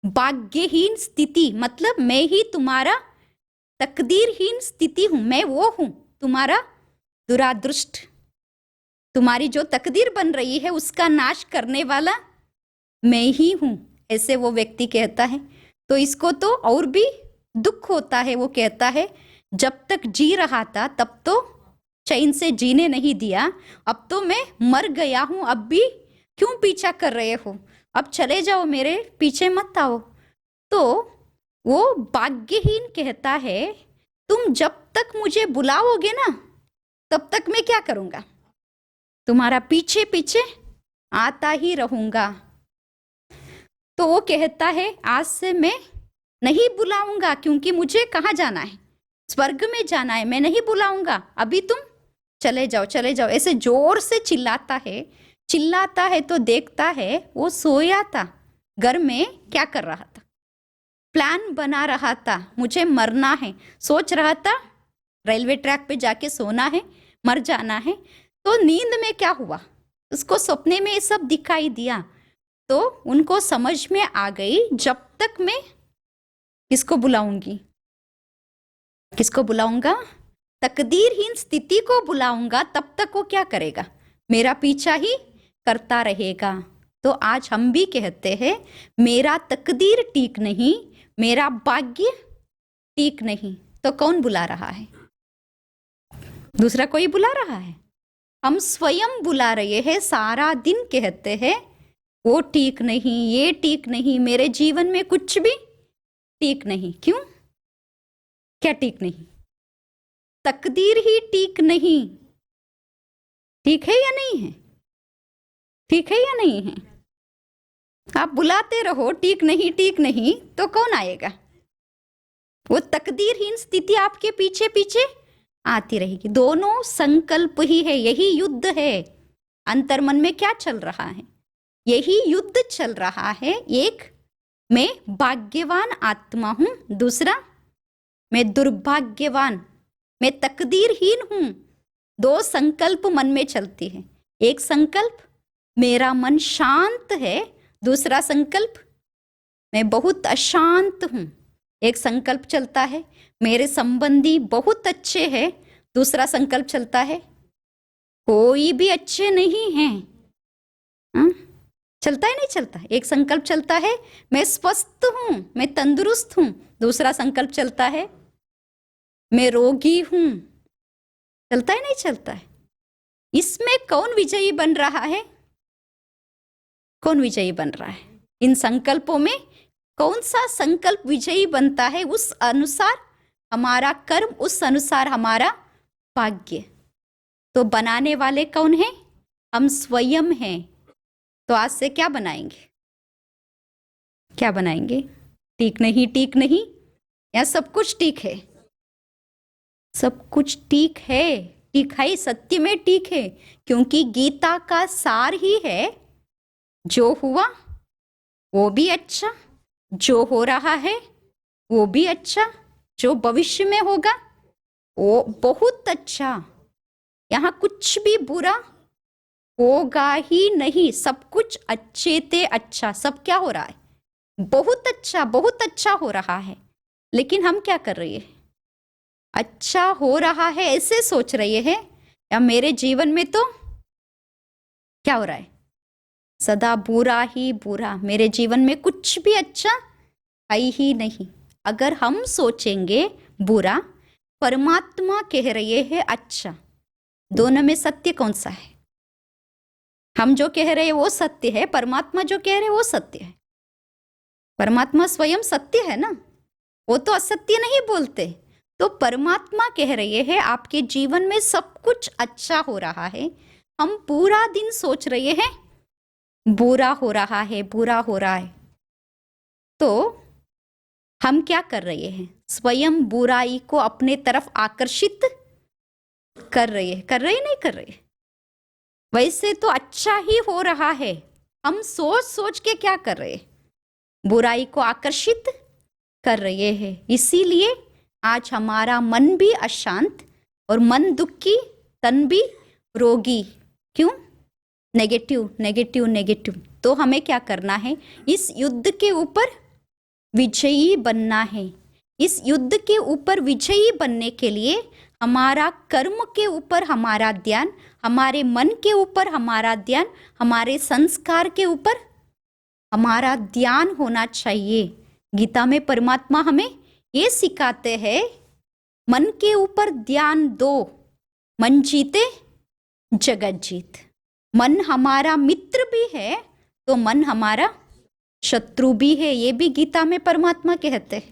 भाग्यहीन स्थिति, मतलब मैं ही तुम्हारा तकदीरहीन स्थिति हूं, मैं वो हूं तुम्हारा दुरादृष्ट, तुम्हारी जो तकदीर बन रही है उसका नाश करने वाला मैं ही हूं, ऐसे वो व्यक्ति कहता है। तो इसको तो और भी दुख होता है। वो कहता है जब तक जी रहा था तब तो चैन से जीने नहीं दिया, अब तो मैं मर गया हूं, अब भी क्यों पीछा कर रहे हो, अब चले जाओ, मेरे पीछे मत आओ। तो वो भाग्यहीन कहता है तुम जब तक मुझे बुलाओगे ना तब तक मैं क्या करूंगा, तुम्हारा पीछे पीछे आता ही रहूंगा। तो वो कहता है आज से मैं नहीं बुलाऊंगा, क्योंकि मुझे कहाँ जाना है, स्वर्ग में जाना है, मैं नहीं बुलाऊंगा, अभी तुम चले जाओ चले जाओ। ऐसे जोर से चिल्लाता है तो देखता है वो सोया था, घर में क्या कर रहा था, प्लान बना रहा था, मुझे मरना है, सोच रहा था रेलवे ट्रैक पे जाके सोना है, मर जाना है। तो नींद में क्या हुआ, उसको सपने में ये सब दिखाई दिया, तो उनको समझ में आ गई जब तक मैं किसको बुलाऊंगी, किसको बुलाऊंगा, तकदीरहीन स्थिति को बुलाऊंगा, तब तक वो क्या करेगा, मेरा पीछा ही करता रहेगा। तो आज हम भी कहते हैं मेरा तकदीर ठीक नहीं, मेरा भाग्य ठीक नहीं, तो कौन बुला रहा है, दूसरा कोई बुला रहा है, हम स्वयं बुला रहे हैं। सारा दिन कहते हैं वो ठीक नहीं, ये ठीक नहीं, मेरे जीवन में कुछ भी टीक नहीं। क्यों? क्या टीक नहीं? तकदीर ही टीक नहीं। ठीक है या नहीं है? ठीक है या नहीं है? आप बुलाते रहो टीक नहीं टीक नहीं, तो कौन आएगा? वो तकदीरहीन स्थिति आपके पीछे पीछे आती रहेगी। दोनों संकल्प ही है, यही युद्ध है। अंतर्मन में क्या चल रहा है? यही युद्ध चल रहा है। एक, मैं भाग्यवान आत्मा हूं, दूसरा मैं दुर्भाग्यवान, मैं तकदीरहीन हूं। दो संकल्प मन में चलती है। एक संकल्प मेरा मन शांत है, दूसरा संकल्प मैं बहुत अशांत हूं। एक संकल्प चलता है मेरे संबंधी बहुत अच्छे हैं, दूसरा संकल्प चलता है कोई भी अच्छे नहीं हैं। चलता है नहीं चलता? एक संकल्प चलता है मैं स्वस्थ हूं, मैं तंदुरुस्त हूं, दूसरा संकल्प चलता है मैं रोगी हूं। चलता है नहीं चलता है? इसमें कौन विजयी बन रहा है? कौन विजयी बन रहा है? इन संकल्पों में कौन सा संकल्प विजयी बनता है? उस अनुसार हमारा कर्म, उस अनुसार हमारा भाग्य। तो बनाने वाले कौन है? हम स्वयं हैं। तो आज से क्या बनाएंगे? क्या बनाएंगे? ठीक नहीं ठीक नहीं, या सब कुछ ठीक है? सब कुछ ठीक है। ठीक है, सत्य में ठीक है, क्योंकि गीता का सार ही है जो हुआ वो भी अच्छा, जो हो रहा है वो भी अच्छा, जो भविष्य में होगा वो बहुत अच्छा। यहाँ कुछ भी बुरा होगा ही नहीं, सब कुछ अच्छे ते अच्छा। सब क्या हो रहा है? बहुत अच्छा हो रहा है। लेकिन हम क्या कर रहे हैं? अच्छा हो रहा है ऐसे सोच रहे हैं, या मेरे जीवन में तो क्या हो रहा है? सदा बुरा ही बुरा, मेरे जीवन में कुछ भी अच्छा है ही नहीं। अगर हम सोचेंगे बुरा, परमात्मा कह रहे हैं अच्छा, दोनों में सत्य कौन सा है? हम जो कह रहे हैं वो सत्य है, परमात्मा जो कह रहे हैं वो सत्य है। परमात्मा स्वयं सत्य है ना, वो तो असत्य नहीं बोलते। तो परमात्मा कह रहे हैं आपके जीवन में सब कुछ अच्छा हो रहा है। हम पूरा दिन सोच रहे हैं बुरा हो रहा है, बुरा हो रहा है। तो हम क्या कर रहे हैं? स्वयं बुराई को अपने तरफ आकर्षित कर रहे हैं। कर रहे नहीं कर रहे? वैसे तो अच्छा ही हो रहा है, हम सोच सोच के क्या कर रहे हैं? बुराई को आकर्षित कर रहे हैं। इसीलिए आज हमारा मन भी अशांत और मन दुखी, तन भी रोगी। क्यों? Negative negative negative. तो हमें क्या करना है? इस युद्ध के ऊपर विजयी बनना है। इस युद्ध के ऊपर विजयी बनने के लिए हमारा कर्म के ऊपर हमारा ध्यान, हमारे मन के ऊपर हमारा ध्यान, हमारे संस्कार के ऊपर हमारा ध्यान होना चाहिए। गीता में परमात्मा हमें ये सिखाते हैं, मन के ऊपर ध्यान दो, मन जीते जगत जीत। मन हमारा मित्र भी है तो मन हमारा शत्रु भी है, ये भी गीता में परमात्मा कहते हैं।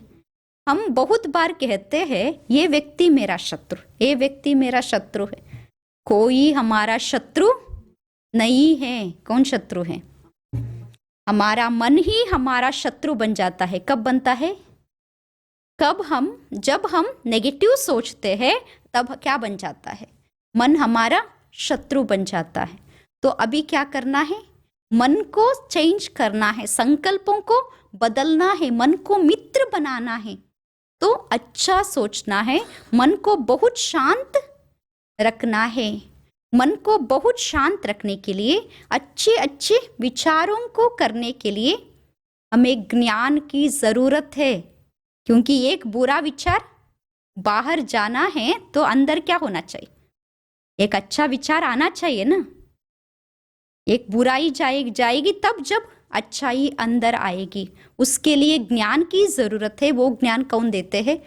हम बहुत बार कहते हैं ये व्यक्ति मेरा शत्रु, ये व्यक्ति मेरा शत्रु है। कोई हमारा शत्रु नहीं है। कौन शत्रु है? हमारा मन ही हमारा शत्रु बन जाता है। कब बनता है? जब हम नेगेटिव सोचते हैं तब क्या बन जाता है? मन हमारा शत्रु बन जाता है। तो अभी क्या करना है? मन को चेंज करना है, संकल्पों को बदलना है, मन को मित्र बनाना है। तो अच्छा सोचना है, मन को बहुत शांत रखना है। मन को बहुत शांत रखने के लिए, अच्छे अच्छे विचारों को करने के लिए हमें ज्ञान की जरूरत है। क्योंकि एक बुरा विचार बाहर जाना है तो अंदर क्या होना चाहिए? एक अच्छा विचार आना चाहिए ना। एक बुराई जाएगी तब जब अच्छाई अंदर आएगी। उसके लिए ज्ञान की जरूरत है। वो ज्ञान कौन देते हैं?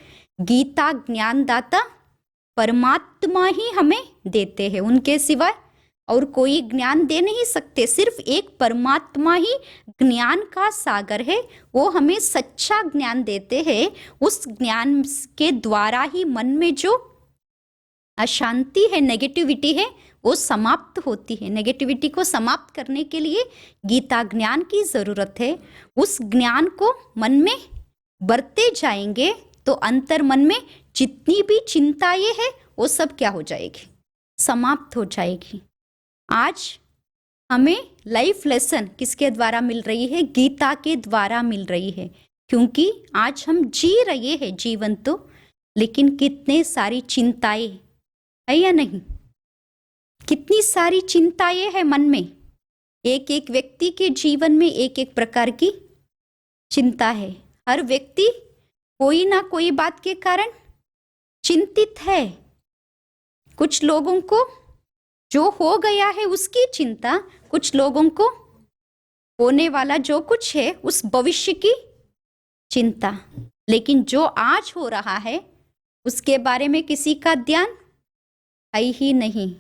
गीता ज्ञानदाता परमात्मा ही हमें देते हैं। उनके सिवाय और कोई ज्ञान दे नहीं सकते। सिर्फ एक परमात्मा ही ज्ञान का सागर है। वो हमें सच्चा ज्ञान देते हैं। उस ज्ञान के द्वारा ही मन में जो अशांति है, नेगेटिविटी है, वो समाप्त होती है। नेगेटिविटी को समाप्त करने के लिए गीता ज्ञान की जरूरत है। उस ज्ञान को मन में बरते जाएंगे तो अंतर मन में जितनी भी चिंताएं हैं वो सब क्या हो जाएगी, समाप्त हो जाएगी। आज हमें लाइफ लेसन किसके द्वारा मिल रही है? गीता के द्वारा मिल रही है। क्योंकि आज हम जी रहे हैं जीवन तो, लेकिन कितने सारी चिंताएं है या नहीं? कितनी सारी चिंताएं हैं मन में। एक एक व्यक्ति के जीवन में एक एक प्रकार की चिंता है। हर व्यक्ति कोई ना कोई बात के कारण चिंतित है। कुछ लोगों को जो हो गया है उसकी चिंता, कुछ लोगों को होने वाला जो कुछ है उस भविष्य की चिंता। लेकिन जो आज हो रहा है उसके बारे में किसी का ध्यान है ही नहीं।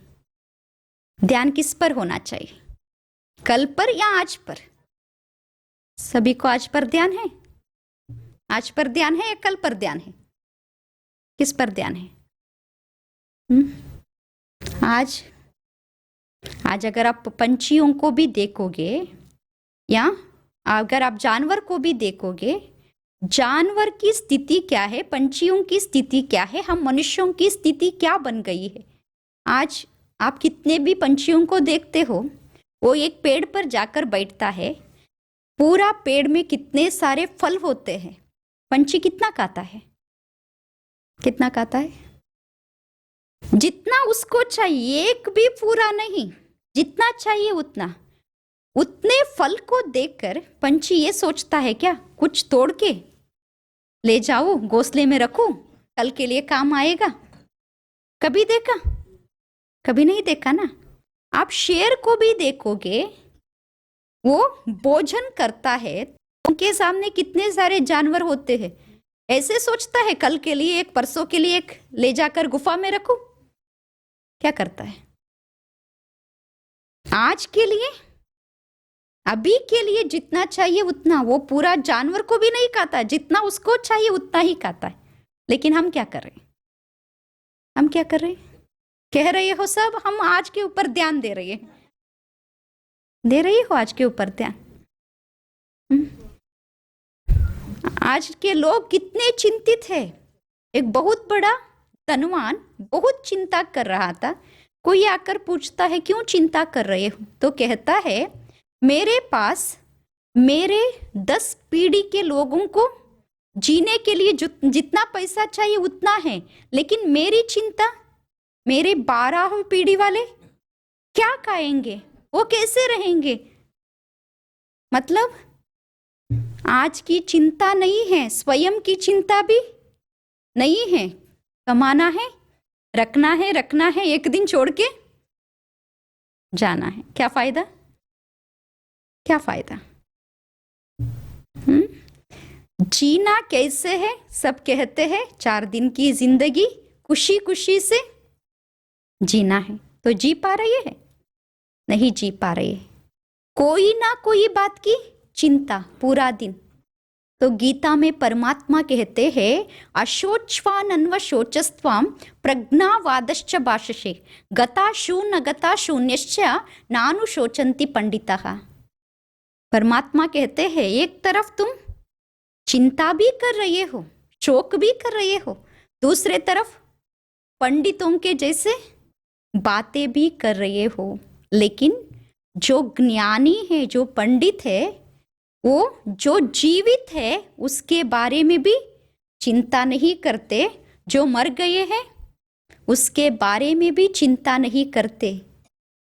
ध्यान किस पर होना चाहिए? कल पर या आज पर? सभी को आज पर ध्यान है? आज पर ध्यान है या कल पर ध्यान है? किस पर ध्यान है? आज अगर आप पंछियों को भी देखोगे या अगर आप जानवर को भी देखोगे, जानवर की स्थिति क्या है, पंछियों की स्थिति क्या है, हम मनुष्यों की स्थिति क्या बन गई है। आज आप कितने भी पंछियों को देखते हो, वो एक पेड़ पर जाकर बैठता है। पूरा पेड़ में कितने सारे फल होते हैं। पंछी कितना खाता है? कितना खाता है? जितना उसको चाहिए, एक भी पूरा नहीं, जितना चाहिए उतना। उतने फल को देखकर पंछी ये सोचता है क्या कुछ तोड़ के ले जाऊं, घोंसले में रखूं, कल के लिए काम आएगा? कभी देखा? कभी नहीं देखा ना। आप शेर को भी देखोगे, वो भोजन करता है, उनके सामने कितने सारे जानवर होते हैं, ऐसे सोचता है कल के लिए एक, परसों के लिए एक ले जाकर गुफा में रखूं। क्या करता है? आज के लिए, अभी के लिए जितना चाहिए उतना, वो पूरा जानवर को भी नहीं खाता, जितना उसको चाहिए उतना ही खाता है। लेकिन हम क्या कर रहे हैं? हम क्या कर रहे हैं? कह रहे हो सब हम आज के ऊपर ध्यान दे रहे हैं। दे रही हो आज के ऊपर ध्यान? आज के लोग कितने चिंतित है। एक बहुत बड़ा धनवान बहुत चिंता कर रहा था। कोई आकर पूछता है क्यों चिंता कर रहे हो, तो कहता है मेरे पास मेरे 10 पीढ़ी के लोगों को जीने के लिए जितना पैसा चाहिए उतना है, लेकिन मेरी चिंता मेरे 12 पीढ़ी वाले क्या खाएंगे, वो कैसे रहेंगे। मतलब आज की चिंता नहीं है, स्वयं की चिंता भी नहीं है। कमाना है, रखना है, एक दिन छोड़ के जाना है। क्या फायदा? क्या फायदा? जीना कैसे है? सब कहते हैं 4 दिन की जिंदगी खुशी खुशी से जीना है। तो जी पा रही है? नहीं जी पा रही है। कोई ना कोई बात की चिंता पूरा दिन। तो गीता में परमात्मा कहते हैं अशोचवानन्व शोचस्त्वाम प्रज्ञावादश्च भाषसे गता शून्यश्च नानु शोचन्ति पंडितः। परमात्मा कहते हैं एक तरफ तुम चिंता भी कर रहे हो, शोक भी कर रहे हो, दूसरे तरफ पंडितों के जैसे बातें भी कर रहे हो। लेकिन जो ज्ञानी है, जो पंडित है, वो जो जीवित है उसके बारे में भी चिंता नहीं करते। जो मर गए हैं उसके बारे में भी चिंता नहीं करते।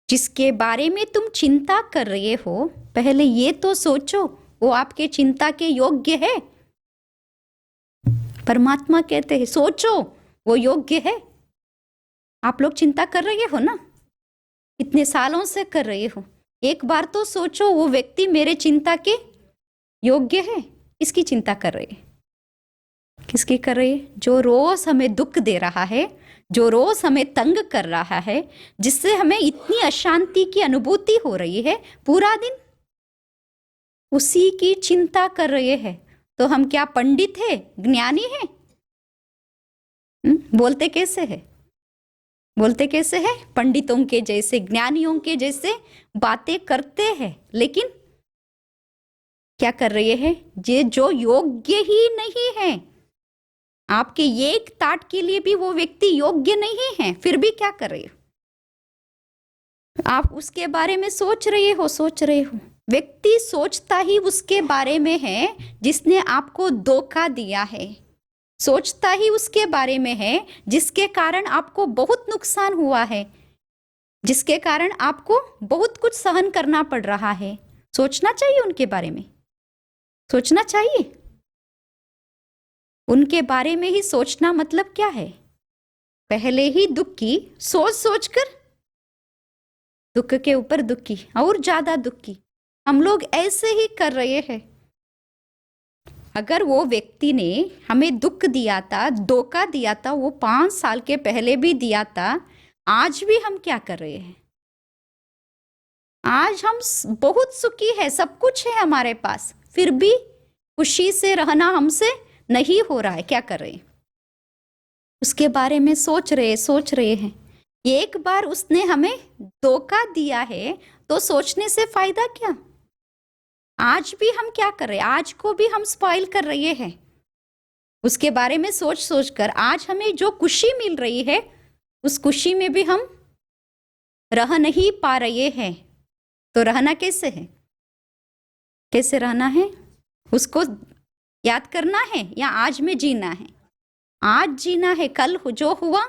जिसके बारे में तुम चिंता कर रहे हो, पहले ये तो सोचो वो आपके चिंता के योग्य है। परमात्मा कहते हैं सोचो वो योग्य है। आप लोग चिंता कर रहे हो ना, इतने सालों से कर रहे हो। एक बार तो सोचो वो व्यक्ति मेरे चिंता के योग्य है, इसकी चिंता कर रहे हैं। किसकी कर रही है? जो रोज हमें दुख दे रहा है, जो रोज हमें तंग कर रहा है, जिससे हमें इतनी अशांति की अनुभूति हो रही है, पूरा दिन उसी की चिंता कर रहे हैं। तो हम क्या पंडित है, ज्ञानी है? बोलते कैसे है? बोलते कैसे है? पंडितों के जैसे, ज्ञानियों के जैसे बातें करते हैं, लेकिन क्या कर रहे हैं? ये जो योग्य ही नहीं है, आपके एक ताट के लिए भी वो व्यक्ति योग्य नहीं है, फिर भी क्या कर रहे हो? आप उसके बारे में सोच रहे हो, सोच रहे हो। व्यक्ति सोचता ही उसके बारे में है जिसने आपको धोखा दिया है, सोचता ही उसके बारे में है जिसके कारण आपको बहुत नुकसान हुआ है, जिसके कारण आपको बहुत कुछ सहन करना पड़ रहा है। सोचना चाहिए उनके बारे में, सोचना चाहिए। उनके बारे में ही सोचना मतलब क्या है? पहले ही दुख की सोच सोचकर दुख के ऊपर दुख की और ज्यादा दुख की। हम लोग ऐसे ही कर रहे हैं। अगर वो व्यक्ति ने हमें दुख दिया था, धोखा दिया था, वो 5 साल के पहले भी दिया था, आज भी हम क्या कर रहे हैं? आज हम बहुत सुखी है, सब कुछ है हमारे पास, फिर भी खुशी से रहना हमसे नहीं हो रहा है। क्या कर रहे हैं? उसके बारे में सोच रहे हैं। एक बार उसने हमें धोखा दिया है तो सोचने से फायदा क्या? आज भी हम क्या कर रहे हैं? आज को भी हम स्पॉइल कर रहे हैं। उसके बारे में सोच सोच कर आज हमें जो खुशी मिल रही है, उस खुशी में भी हम रह नहीं पा रहे हैं। तो रहना कैसे है? कैसे रहना है? उसको याद करना है या आज में जीना है? आज जीना है। कल जो हुआ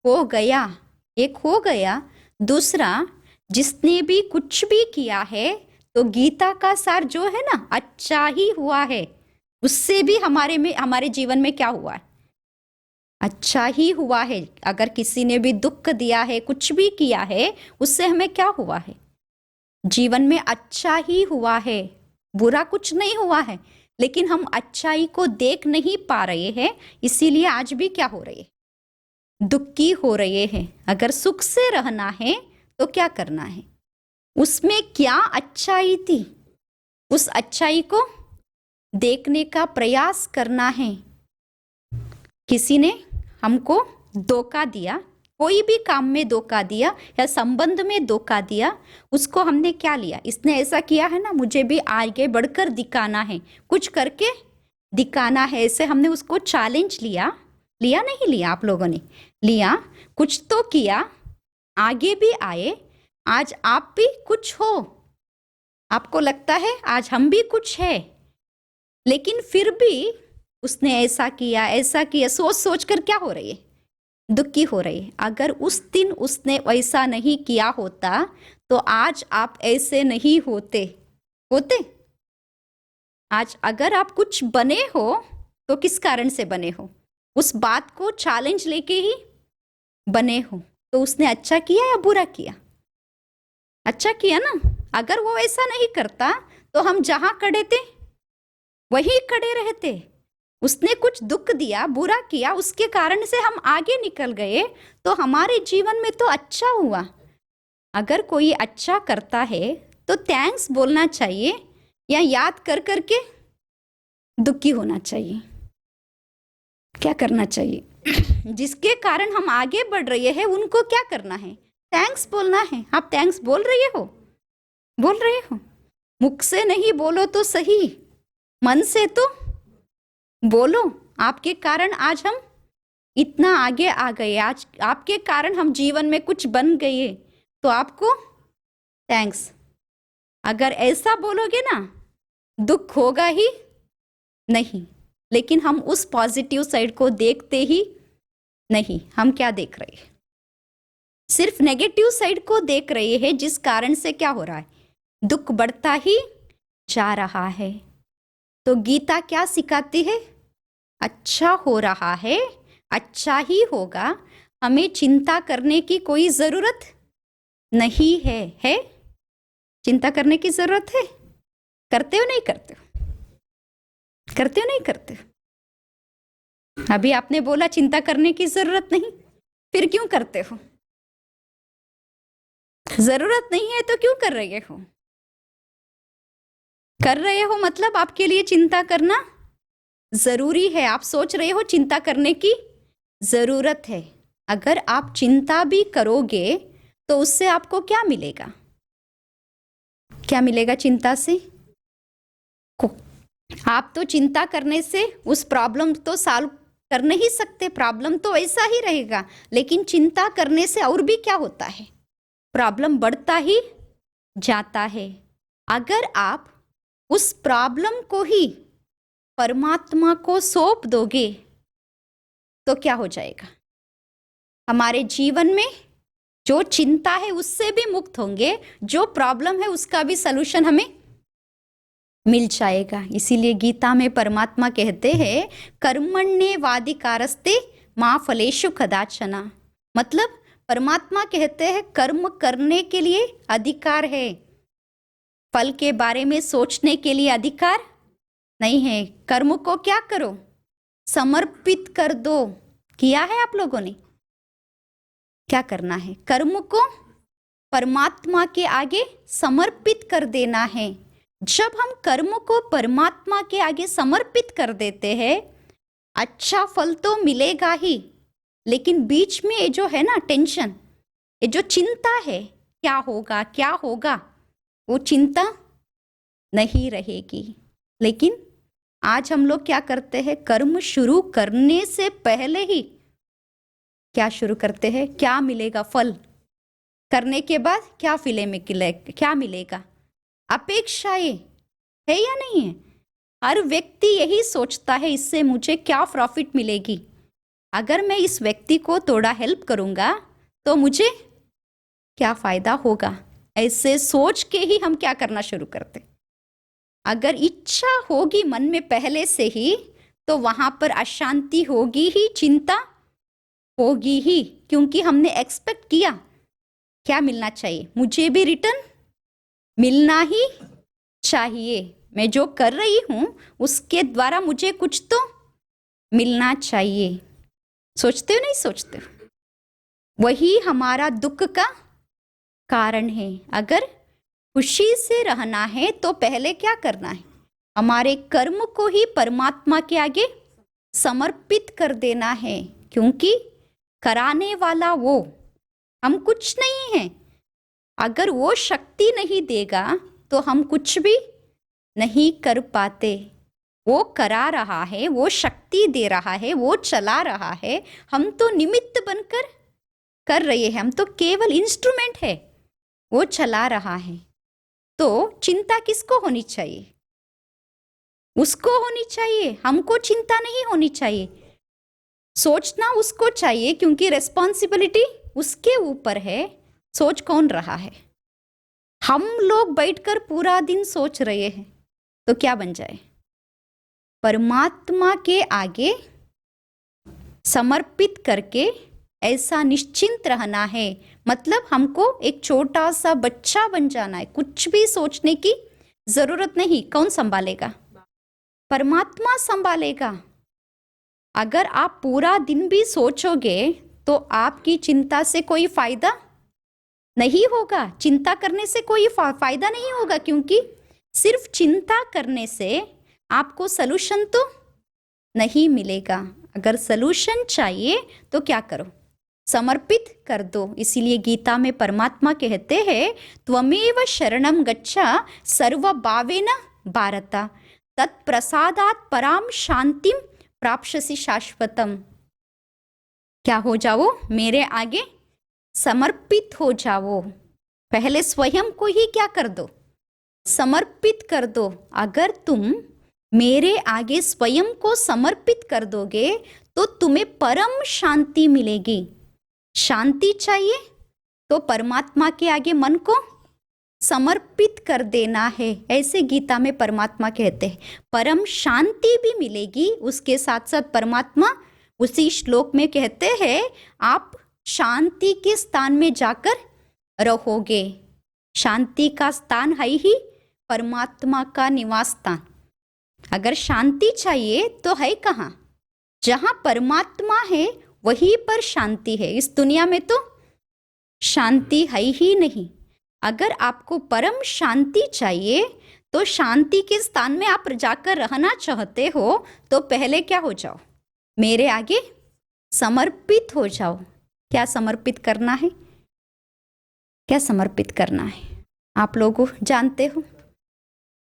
हो गया, एक हो गया। दूसरा, जिसने भी कुछ भी किया है, तो गीता का सार जो है ना, अच्छा ही हुआ है। उससे भी हमारे जीवन में क्या हुआ है? अच्छा ही हुआ है। अगर किसी ने भी दुख दिया है, कुछ भी किया है, उससे हमें क्या हुआ है? जीवन में अच्छा ही हुआ है, बुरा कुछ नहीं हुआ है। लेकिन हम अच्छाई को देख नहीं पा रहे हैं, इसीलिए आज भी क्या हो रहे हैं? दुखी हो रहे हैं। अगर सुख से रहना है तो क्या करना है? उसमें क्या अच्छाई थी, उस अच्छाई को देखने का प्रयास करना है। किसी ने हमको धोखा दिया, कोई भी काम में धोखा दिया या संबंध में धोखा दिया, उसको हमने क्या लिया? इसने ऐसा किया है ना, मुझे भी आगे बढ़कर दिखाना है, कुछ करके दिखाना है, ऐसे हमने उसको चैलेंज लिया। लिया नहीं लिया? आप लोगों ने लिया, कुछ तो किया, आगे भी आए। आज आप भी कुछ हो, आपको लगता है आज हम भी कुछ है, लेकिन फिर भी उसने ऐसा किया, सोच सोच कर क्या हो रही है? दुखी हो रही है। अगर उस दिन उसने वैसा नहीं किया होता तो आज आप ऐसे नहीं होते। आज अगर आप कुछ बने हो तो किस कारण से बने हो? उस बात को चैलेंज लेके ही बने हो। तो उसने अच्छा किया या बुरा किया? अच्छा किया ना। अगर वो ऐसा नहीं करता तो हम जहां खड़े थे वहीं खड़े रहते। उसने कुछ दुख दिया, बुरा किया, उसके कारण से हम आगे निकल गए, तो हमारे जीवन में तो अच्छा हुआ। अगर कोई अच्छा करता है तो थैंक्स बोलना चाहिए या याद कर करके दुखी होना चाहिए? क्या करना चाहिए? जिसके कारण हम आगे बढ़ रहे हैं उनको क्या करना है? थैंक्स बोलना है। आप थैंक्स बोल रहे हो? बोल रहे हो? मुख से नहीं बोलो तो सही, मन से तो बोलो। आपके कारण आज हम इतना आगे आ गए, आज आपके कारण हम जीवन में कुछ बन गए, तो आपको थैंक्स। अगर ऐसा बोलोगे ना, दुख होगा ही नहीं। लेकिन हम उस पॉजिटिव साइड को देखते ही नहीं। हम क्या देख रहे हैं? सिर्फ नेगेटिव साइड को देख रहे हैं, जिस कारण से क्या हो रहा है? दुख बढ़ता ही जा रहा है। तो गीता क्या सिखाती है? अच्छा हो रहा है, अच्छा ही होगा, हमें चिंता करने की कोई जरूरत नहीं है? चिंता करने की जरूरत है? करते हो नहीं करते हो? करते हो नहीं करते हो? अभी आपने बोला चिंता करने की जरूरत नहीं, फिर क्यों करते हो? जरूरत नहीं है तो क्यों कर रहे हो? कर रहे हो मतलब आपके लिए चिंता करना जरूरी है। आप सोच रहे हो चिंता करने की जरूरत है। अगर आप चिंता भी करोगे तो उससे आपको क्या मिलेगा? क्या मिलेगा चिंता से? आप तो चिंता करने से उस प्रॉब्लम तो सॉल्व कर नहीं सकते, प्रॉब्लम तो ऐसा ही रहेगा। लेकिन चिंता करने से और भी क्या होता है? प्रॉब्लम बढ़ता ही जाता है। अगर आप उस प्रॉब्लम को ही परमात्मा को सौंप दोगे तो क्या हो जाएगा? हमारे जीवन में जो चिंता है उससे भी मुक्त होंगे, जो प्रॉब्लम है उसका भी सलूशन हमें मिल जाएगा। इसीलिए गीता में परमात्मा कहते हैं कर्मण्येवाधिकारस्ते मा फलेषु कदाचन। मतलब परमात्मा कहते हैं कर्म करने के लिए अधिकार है, फल के बारे में सोचने के लिए अधिकार नहीं है। कर्म को क्या करो? समर्पित कर दो। किया है आप लोगों ने? क्या करना है? कर्म को परमात्मा के आगे समर्पित कर देना है। जब हम कर्म को परमात्मा के आगे समर्पित कर देते हैं, अच्छा फल तो मिलेगा ही, लेकिन बीच में ये जो है ना टेंशन, ये जो चिंता है, क्या होगा क्या होगा, वो चिंता नहीं रहेगी। लेकिन आज हम लोग क्या करते हैं? कर्म शुरू करने से पहले ही क्या शुरू करते हैं? क्या मिलेगा फल? करने के बाद क्या क्या मिलेगा? अपेक्षाएं है या नहीं है? हर व्यक्ति यही सोचता है इससे मुझे क्या प्रॉफिट मिलेगी, अगर मैं इस व्यक्ति को थोड़ा हेल्प करूंगा तो मुझे क्या फायदा होगा। ऐसे सोच के ही हम क्या करना शुरू करते। अगर इच्छा होगी मन में पहले से ही तो वहां पर अशांति होगी ही, चिंता होगी ही, क्योंकि हमने एक्सपेक्ट किया क्या मिलना चाहिए, मुझे भी रिटर्न मिलना ही चाहिए। मैं जो कर रही हूं उसके द्वारा मुझे कुछ तो मिलना चाहिए। सोचते हो नहीं सोचते हो? वही हमारा दुख का कारण है। अगर खुशी से रहना है तो पहले क्या करना है? हमारे कर्म को ही परमात्मा के आगे समर्पित कर देना है, क्योंकि कराने वाला वो, हम कुछ नहीं है। अगर वो शक्ति नहीं देगा तो हम कुछ भी नहीं कर पाते। वो करा रहा है, वो शक्ति दे रहा है, वो चला रहा है, हम तो निमित्त बनकर कर रहे हैं, हम तो केवल इंस्ट्रूमेंट है, वो चला रहा है। तो चिंता किसको होनी चाहिए? उसको होनी चाहिए, हमको चिंता नहीं होनी चाहिए। सोचना उसको चाहिए, क्योंकि रिस्पॉन्सिबिलिटी उसके ऊपर है। सोच कौन रहा है? हम लोग बैठकर पूरा दिन सोच रहे हैं तो क्या बन जाए? परमात्मा के आगे समर्पित करके ऐसा निश्चिंत रहना है। मतलब हमको एक छोटा सा बच्चा बन जाना है, कुछ भी सोचने की जरूरत नहीं। कौन संभालेगा? परमात्मा संभालेगा। अगर आप पूरा दिन भी सोचोगे तो आपकी चिंता से कोई फायदा नहीं होगा, चिंता करने से कोई फायदा नहीं होगा, क्योंकि सिर्फ चिंता करने से आपको सलूशन तो नहीं मिलेगा। अगर सलूशन चाहिए तो क्या करो? समर्पित कर दो। इसीलिए गीता में परमात्मा कहते हैं त्वमेव शरणं गच्छ सर्वभावेन भारत तत्प्रसादात् पराम शांतिम प्राप्स्यसि शाश्वतम। क्या हो जाओ? मेरे आगे समर्पित हो जाओ। पहले स्वयं को ही क्या कर दो? समर्पित कर दो। अगर तुम मेरे आगे स्वयं को समर्पित कर दोगे तो तुम्हें परम शांति मिलेगी। शांति चाहिए तो परमात्मा के आगे मन को समर्पित कर देना है। ऐसे गीता में परमात्मा कहते हैं। परम शांति भी मिलेगी, उसके साथ साथ परमात्मा उसी श्लोक में कहते हैं आप शांति के स्थान में जाकर रहोगे। शांति का स्थान है ही परमात्मा का निवास स्थान। अगर शांति चाहिए तो है कहाँ? जहां परमात्मा है वहीं पर शांति है। इस दुनिया में तो शांति है ही नहीं। अगर आपको परम शांति चाहिए तो शांति के स्थान में आप जाकर रहना चाहते हो तो पहले क्या हो जाओ, मेरे आगे समर्पित हो जाओ। क्या समर्पित करना है? क्या समर्पित करना है? आप लोग जानते हो,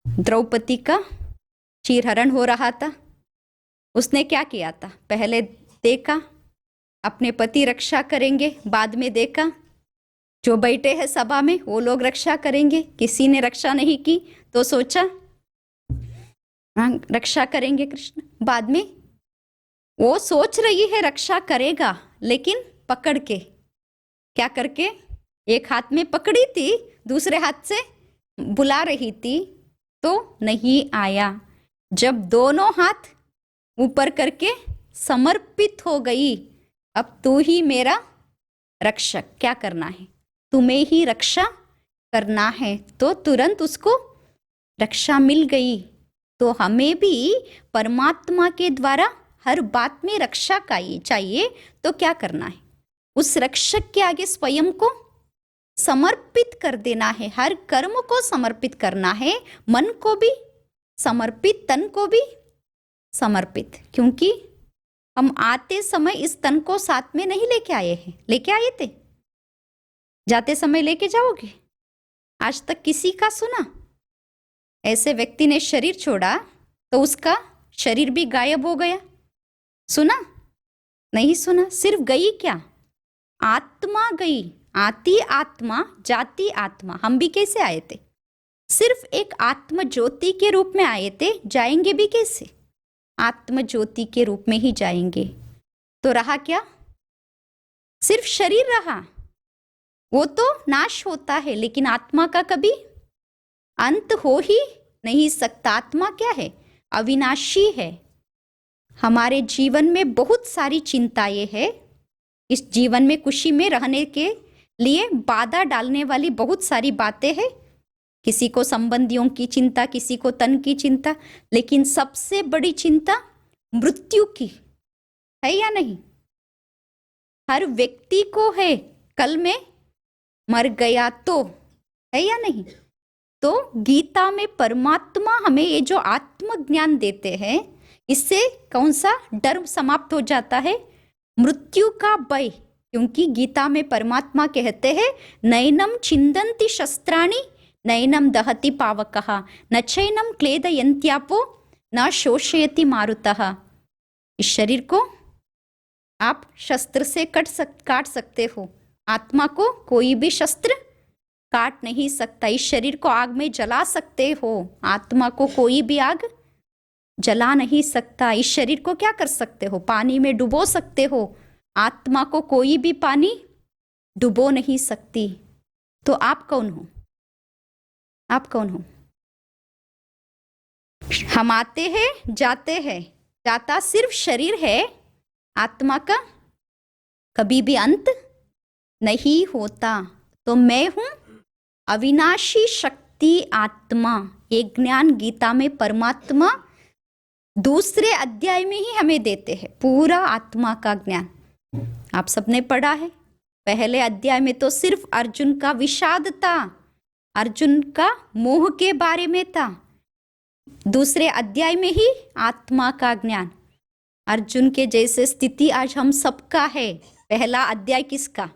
द्रौपदी का चीरहरण हो रहा था। उसने क्या किया था? पहले देखा अपने पति रक्षा करेंगे, बाद में देखा जो बैठे हैं सभा में वो लोग रक्षा करेंगे, किसी ने रक्षा नहीं की तो सोचा हाँ रक्षा करेंगे कृष्ण। बाद में वो सोच रही है रक्षा करेगा, लेकिन पकड़ के, क्या करके, एक हाथ में पकड़ी थी, दूसरे हाथ से बुला रही थी तो नहीं आया। जब दोनों हाथ ऊपर करके समर्पित हो गई, अब तू ही मेरा रक्षक, क्या करना है, तुम्हें ही रक्षा करना है, तो तुरंत उसको रक्षा मिल गई। तो हमें भी परमात्मा के द्वारा हर बात में रक्षा चाहिए, तो क्या करना है, उस रक्षक के आगे स्वयं को समर्पित कर देना है। हर कर्म को समर्पित करना है, मन को भी समर्पित, तन को भी समर्पित। क्योंकि हम आते समय इस तन को साथ में नहीं लेके आए हैं, लेके आए थे, जाते समय लेके जाओगे? आज तक किसी का सुना? ऐसे व्यक्ति ने शरीर छोड़ा तो उसका शरीर भी गायब हो गया, सुना? नहीं सुना। सिर्फ गई क्या? आत्मा गई। आती आत्मा, जाती आत्मा। हम भी कैसे आए थे? सिर्फ एक आत्म ज्योति के रूप में आए थे, जाएंगे भी कैसे? आत्म ज्योति के रूप में ही जाएंगे। तो रहा क्या? सिर्फ शरीर रहा, वो तो नाश होता है, लेकिन आत्मा का कभी अंत हो ही नहीं सकता। आत्मा क्या है? अविनाशी है। हमारे जीवन में बहुत सारी चिंताएं हैं। इस जीवन में खुशी में रहने के लिए बाधा डालने वाली बहुत सारी बातें हैं। किसी को संबंधियों की चिंता, किसी को तन की चिंता, लेकिन सबसे बड़ी चिंता मृत्यु की है या नहीं? हर व्यक्ति को है, कल में मर गया तो, है या नहीं? तो गीता में परमात्मा हमें ये जो आत्मज्ञान देते हैं, इससे कौन सा डर समाप्त हो जाता है? मृत्यु का भय। क्योंकि गीता में परमात्मा कहते हैं, नैनम छिंदन्ति शस्त्राणि नैनम दहति पावकः न चैनम क्लेदयन्त्यापो न शोषयति मारुतः। इस शरीर को आप शस्त्र से काट सकते हो, आत्मा को कोई भी शस्त्र काट नहीं सकता। इस शरीर को आग में जला सकते हो, आत्मा को कोई भी आग जला नहीं सकता। इस शरीर को क्या कर सकते हो? पानी में डुबो सकते हो, आत्मा को कोई भी पानी डुबो नहीं सकती। तो आप कौन हो? आप कौन हो? हम आते हैं, जाते हैं, जाता सिर्फ शरीर है, आत्मा का कभी भी अंत नहीं होता। तो मैं हूं अविनाशी शक्ति आत्मा। एक ज्ञान गीता में परमात्मा दूसरे अध्याय में ही हमें देते हैं, पूरा आत्मा का ज्ञान। आप सबने पढ़ा है, पहले अध्याय में तो सिर्फ अर्जुन का विषाद था, अर्जुन का मोह के बारे में था। दूसरे अध्याय में ही आत्मा का ज्ञान। अर्जुन के जैसे स्थिति आज हम सबका है। पहला अध्याय किसका?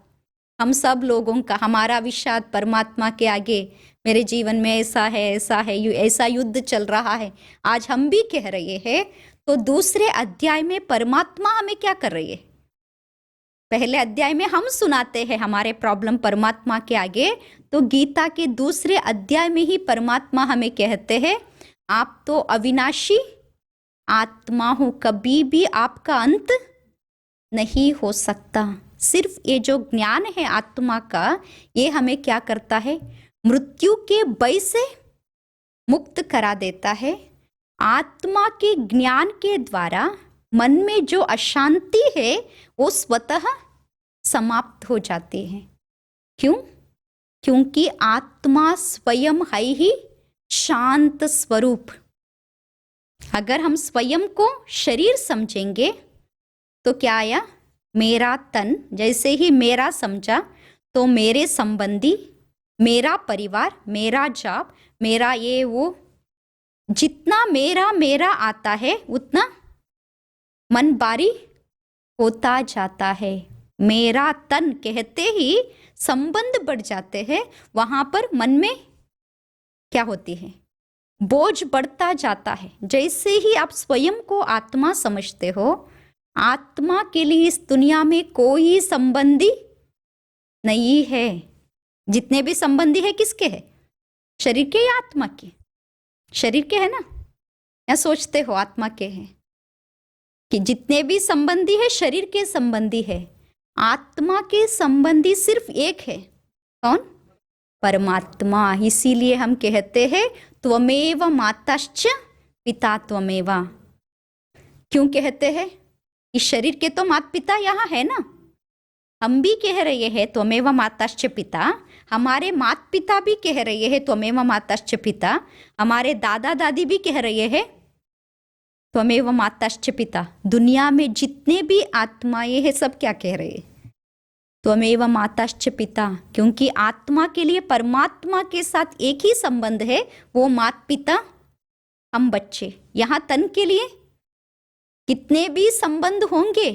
हम सब लोगों का। हमारा विषाद परमात्मा के आगे, मेरे जीवन में ऐसा है, ऐसा है, ऐसा युद्ध चल रहा है, आज हम भी कह रहे हैं। तो दूसरे अध्याय में परमात्मा हमें क्या कर रही है? पहले अध्याय में हम सुनाते हैं हमारे प्रॉब्लम परमात्मा के आगे, तो गीता के दूसरे अध्याय में ही परमात्मा हमें कहते हैं, आप तो अविनाशी आत्मा हो, कभी भी आपका अंत नहीं हो सकता। सिर्फ ये जो ज्ञान है आत्मा का, ये हमें क्या करता है? मृत्यु के भय से मुक्त करा देता है। आत्मा के ज्ञान के द्वारा मन में जो अशांति है वो स्वतः समाप्त हो जाती है। क्यों? क्योंकि आत्मा स्वयं है ही शांत स्वरूप। अगर हम स्वयं को शरीर समझेंगे तो क्या आया, मेरा तन। जैसे ही मेरा समझा तो मेरे संबंधी, मेरा परिवार, मेरा जॉब, मेरा ये वो, जितना मेरा मेरा आता है उतना मन भारी होता जाता है। मेरा तन कहते ही संबंध बढ़ जाते हैं, वहां पर मन में क्या होती है, बोझ बढ़ता जाता है। जैसे ही आप स्वयं को आत्मा समझते हो, आत्मा के लिए इस दुनिया में कोई संबंधी नहीं है। जितने भी संबंधी है किसके है, शरीर के या आत्मा के? शरीर के है ना, या सोचते हो आत्मा के हैं? कि जितने भी संबंधी है शरीर के संबंधी है, आत्मा के संबंधी सिर्फ एक है। कौन? परमात्मा। इसीलिए हम कहते हैं त्वमेव माताश्च पिता त्वमेव। क्यों कहते हैं? इस शरीर के तो माता पिता यहाँ है ना, हम भी कह रहे हैं त्वमेव माताश्च पिता, हमारे माता पिता भी कह रहे हैं त्वमेव माताश्च पिता, हमारे दादा दादी भी कह रहे हैं त्वमेव माताश्च पिता। दुनिया में जितने भी आत्माएं हैं सब क्या कह रहे हैं? त्वमेव माताश्च पिता। क्योंकि आत्मा के लिए परमात्मा के साथ एक ही संबंध है, वो माता पिता, हम बच्चे। यहाँ तन के लिए कितने भी संबंध होंगे,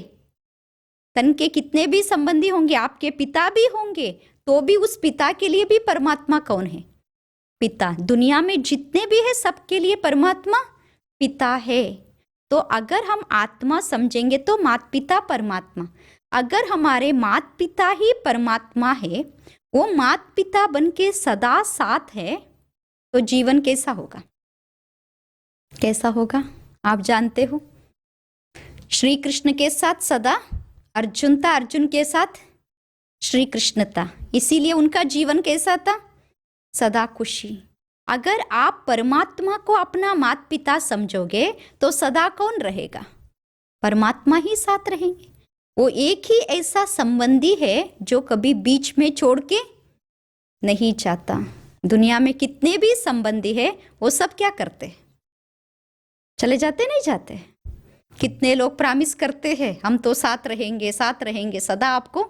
तन के कितने भी संबंधी होंगे, आपके पिता भी होंगे, तो भी उस पिता के लिए भी परमात्मा कौन है? पिता। दुनिया में जितने भी है सबके लिए परमात्मा पिता है। तो अगर हम आत्मा समझेंगे तो माता पिता परमात्मा। अगर हमारे माता पिता ही परमात्मा है, वो माता पिता बन के सदा साथ है, तो जीवन कैसा होगा? कैसा होगा आप जानते हो? श्री कृष्ण के साथ सदा अर्जुन था, अर्जुन के साथ श्री कृष्ण था, इसीलिए उनका जीवन कैसा था? सदा खुशी। अगर आप परमात्मा को अपना माता पिता समझोगे तो सदा कौन रहेगा? परमात्मा ही साथ रहेंगे। वो एक ही ऐसा संबंधी है जो कभी बीच में छोड़ के नहीं जाता। दुनिया में कितने भी संबंधी है वो सब क्या करते? चले जाते, नहीं जाते? कितने लोग प्रॉमिस करते हैं हम तो साथ रहेंगे, साथ रहेंगे, सदा आपको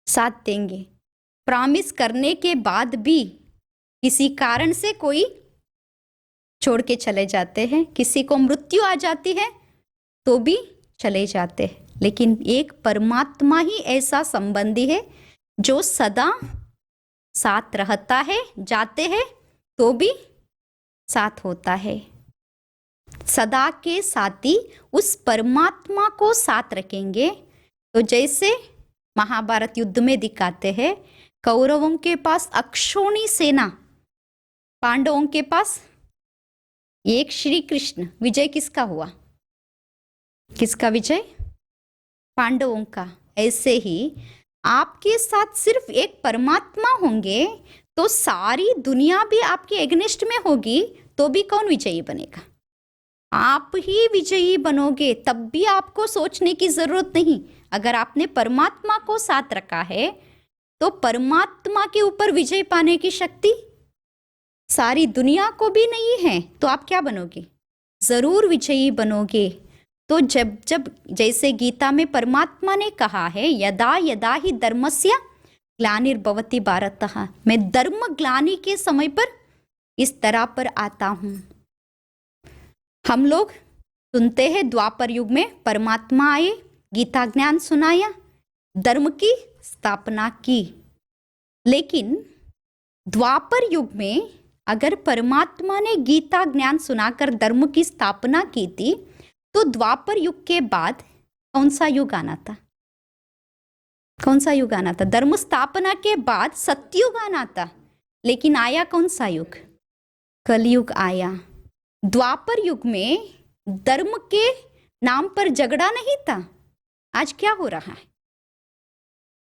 साथ देंगे। प्रॉमिस करने के बाद भी किसी कारण से कोई छोड़ के चले जाते हैं, किसी को मृत्यु आ जाती है तो भी चले जाते हैं। लेकिन एक परमात्मा ही ऐसा संबंधी है जो सदा साथ रहता है, जाते हैं तो भी साथ होता है। सदा के साथी उस परमात्मा को साथ रखेंगे। तो जैसे महाभारत युद्ध में दिखाते हैं, कौरवों के पास अक्षौणी सेना, पांडवों के पास एक श्री कृष्ण। विजय किसका हुआ? किसका विजय? पांडवों का। ऐसे ही आपके साथ सिर्फ एक परमात्मा होंगे तो सारी दुनिया भी आपके एग्नेस्ट में होगी, तो भी कौन विजयी बनेगा? आप ही विजयी बनोगे। तब भी आपको सोचने की जरूरत नहीं। अगर आपने परमात्मा को साथ रखा है तो परमात्मा के ऊपर विजय पाने की शक्ति सारी दुनिया को भी नहीं है, तो आप क्या बनोगे? जरूर विजयी बनोगे। तो जब जब जैसे गीता में परमात्मा ने कहा है, यदा यदा ही धर्मस्य ग्लानिर्भवति भारतः, मैं धर्म ग्लानि के समय पर इस तरह पर आता हूं। हम लोग सुनते हैं द्वापर युग में परमात्मा आए, गीता ज्ञान सुनाया, धर्म की स्थापना की। लेकिन द्वापर युग में अगर परमात्मा ने गीता ज्ञान सुनाकर धर्म की स्थापना की थी, तो द्वापर युग के बाद कौन सा युग आना था? कौन सा युग आना था? धर्म स्थापना के बाद सतयुग आना था। लेकिन आया कौन सा युग? कलयुग आया। द्वापर युग में धर्म के नाम पर झगड़ा नहीं था। आज क्या हो रहा है?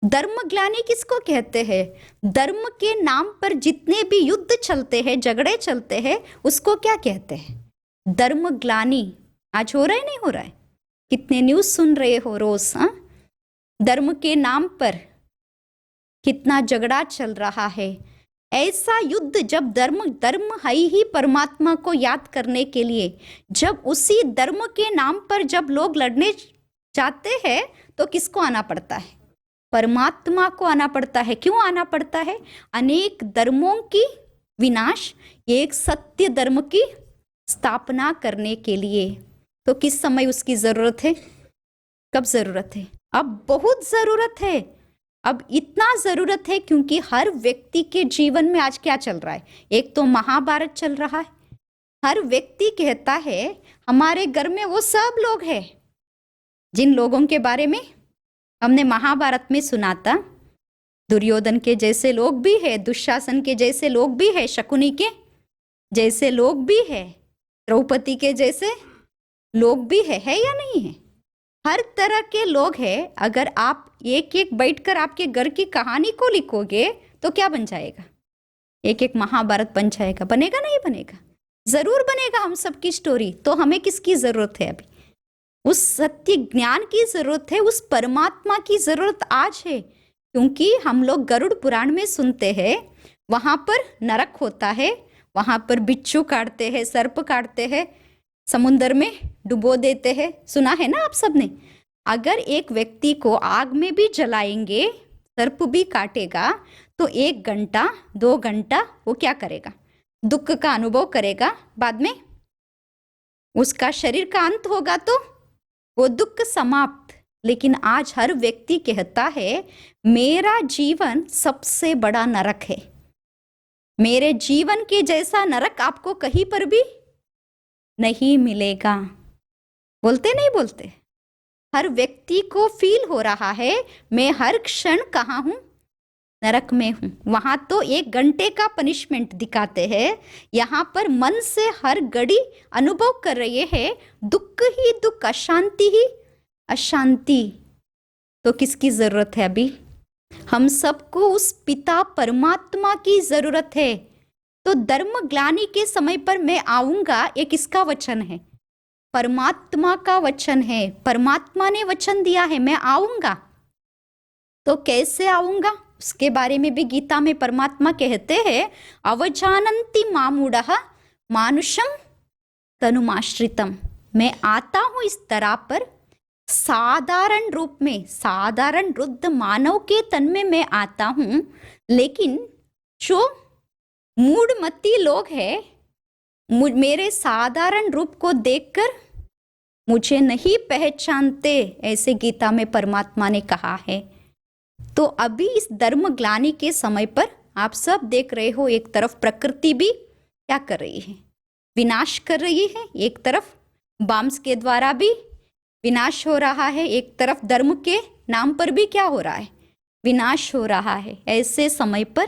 धर्म ग्लानि किसको कहते हैं? धर्म के नाम पर जितने भी युद्ध चलते हैं, झगड़े चलते हैं, उसको क्या कहते हैं? धर्म ग्लानि। आज हो रहा है, नहीं हो रहा है? कितने न्यूज़ सुन रहे हो रोज? धर्म के नाम पर कितना झगड़ा चल रहा है। ऐसा युद्ध जब धर्म है ही परमात्मा को याद करने के लिए, जब उसी धर्म के नाम पर जब लोग लड़ने चाहते हैं तो किसको आना पड़ता है? परमात्मा को आना पड़ता है। क्यों आना पड़ता है? अनेक धर्मों की विनाश, एक सत्य धर्म की स्थापना करने के लिए। तो किस समय उसकी जरूरत है? कब जरूरत है? अब बहुत जरूरत है। अब इतना जरूरत है क्योंकि हर व्यक्ति के जीवन में आज क्या चल रहा है? एक तो महाभारत चल रहा है। हर व्यक्ति कहता है हमारे घर में वो सब लोग हैं जिन लोगों के बारे में हमने महाभारत में सुना था। दुर्योधन के जैसे लोग भी है, दुशासन के जैसे लोग भी है, शकुनी के जैसे लोग भी है, द्रौपदी के जैसे लोग भी है या नहीं है? हर तरह के लोग हैं। अगर आप एक एक बैठकर आपके घर की कहानी को लिखोगे तो क्या बन जाएगा? एक एक महाभारत बन जाएगा। बनेगा नहीं बनेगा? जरूर बनेगा हम सबकी स्टोरी। तो हमें किसकी जरूरत है? अभी उस सत्य ज्ञान की जरूरत है, उस परमात्मा की जरूरत आज है। क्योंकि हम लोग गरुड़ पुराण में सुनते हैं वहां पर नरक होता है, वहां पर बिच्छू काटते हैं, सर्प काटते हैं, समुद्र में डुबो देते हैं। सुना है ना आप सबने? अगर एक व्यक्ति को आग में भी जलाएंगे, सर्प भी काटेगा, तो 1 घंटा 2 घंटा वो क्या करेगा? दुख का अनुभव करेगा। बाद में उसका शरीर का अंत होगा तो वो दुख समाप्त। लेकिन आज हर व्यक्ति कहता है मेरा जीवन सबसे बड़ा नरक है। मेरे जीवन के जैसा नरक आपको कहीं पर भी नहीं मिलेगा। बोलते नहीं बोलते? हर व्यक्ति को फील हो रहा है मैं हर क्षण कहाँ हूं? नरक में हूं। वहां तो 1 घंटे का पनिशमेंट दिखाते हैं, यहाँ पर मन से हर घड़ी अनुभव कर रहे हैं दुख ही दुख, अशांति ही अशांति। तो किसकी जरूरत है अभी? हम सबको उस पिता परमात्मा की जरूरत है। तो धर्म ग्लानि के समय पर मैं आऊंगा, ये किसका वचन है? परमात्मा का वचन है। परमात्मा ने वचन दिया है मैं आऊंगा। तो कैसे आऊंगा उसके बारे में भी गीता में परमात्मा कहते हैं अवजानन्ति मामूढ़ः मानुषम तनुमाश्रितम। मैं आता हूं इस तरह पर साधारण रूप में, साधारण रुद्ध मानव के तन में मैं आता हूं। लेकिन जो मूढ़मती लोग हैं मेरे साधारण रूप को देखकर मुझे नहीं पहचानते, ऐसे गीता में परमात्मा ने कहा है। तो अभी इस धर्म ग्लानि के समय पर आप सब देख रहे हो एक तरफ प्रकृति भी क्या कर रही है? विनाश कर रही है। एक तरफ बॉम्ब्स के द्वारा भी विनाश हो रहा है, एक तरफ धर्म के नाम पर भी क्या हो रहा है? विनाश हो रहा है। ऐसे समय पर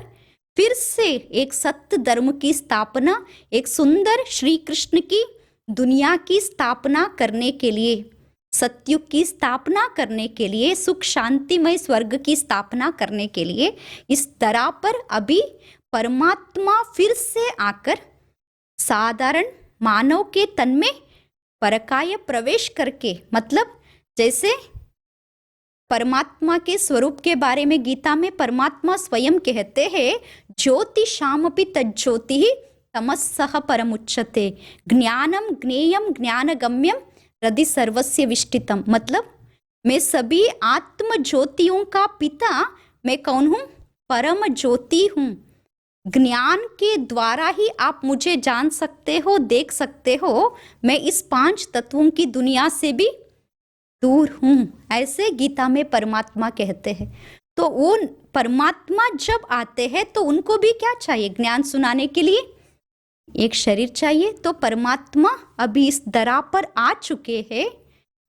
फिर से एक सत्य धर्म की स्थापना, एक सुंदर श्री कृष्ण की दुनिया की स्थापना करने के लिए, सत्युग की स्थापना करने के लिए, सुख शांतिमय स्वर्ग की स्थापना करने के लिए इस तरह पर अभी परमात्मा फिर से आकर साधारण मानव के तन में परकाय प्रवेश करके, मतलब जैसे परमात्मा के स्वरूप के बारे में गीता में परमात्मा स्वयं कहते हैं ज्योति शामपि तज्ज्योति तमस्सह परमुच्यते ज्ञानम ज्ञेयम ज्ञानगम्यम हृदि सर्वस्य विष्टितम। मतलब मैं सभी आत्म ज्योतियों का पिता मैं कौन हूँ? परम ज्योति हूँ। ज्ञान के द्वारा ही आप मुझे जान सकते हो, देख सकते हो। मैं इस 5 तत्वों की दुनिया से भी दूर हूं, ऐसे गीता में परमात्मा कहते हैं। तो वो परमात्मा जब आते हैं तो उनको भी क्या चाहिए? ज्ञान सुनाने के लिए एक शरीर चाहिए। तो परमात्मा अभी इस दरा पर आ चुके हैं।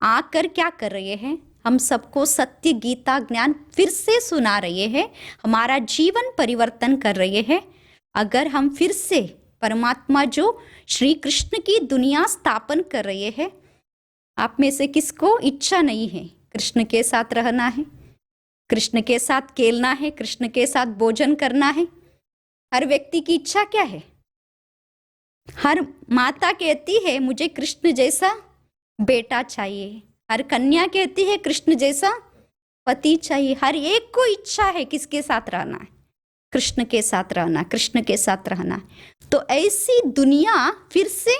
आकर क्या कर रहे हैं? हम सबको सत्य गीता ज्ञान फिर से सुना रहे हैं, हमारा जीवन परिवर्तन कर रहे हैं। अगर हम फिर से परमात्मा जो श्री कृष्ण की दुनिया स्थापन कर रहे हैं, आप में से किसको इच्छा नहीं है कृष्ण के साथ रहना है, कृष्ण के साथ खेलना है, कृष्ण के साथ भोजन करना है? हर व्यक्ति की इच्छा क्या है? हर माता कहती है मुझे कृष्ण जैसा बेटा चाहिए, हर कन्या कहती है कृष्ण जैसा पति चाहिए। हर एक को इच्छा है किसके साथ रहना है? कृष्ण के साथ रहना, कृष्ण के साथ रहना। तो ऐसी दुनिया फिर से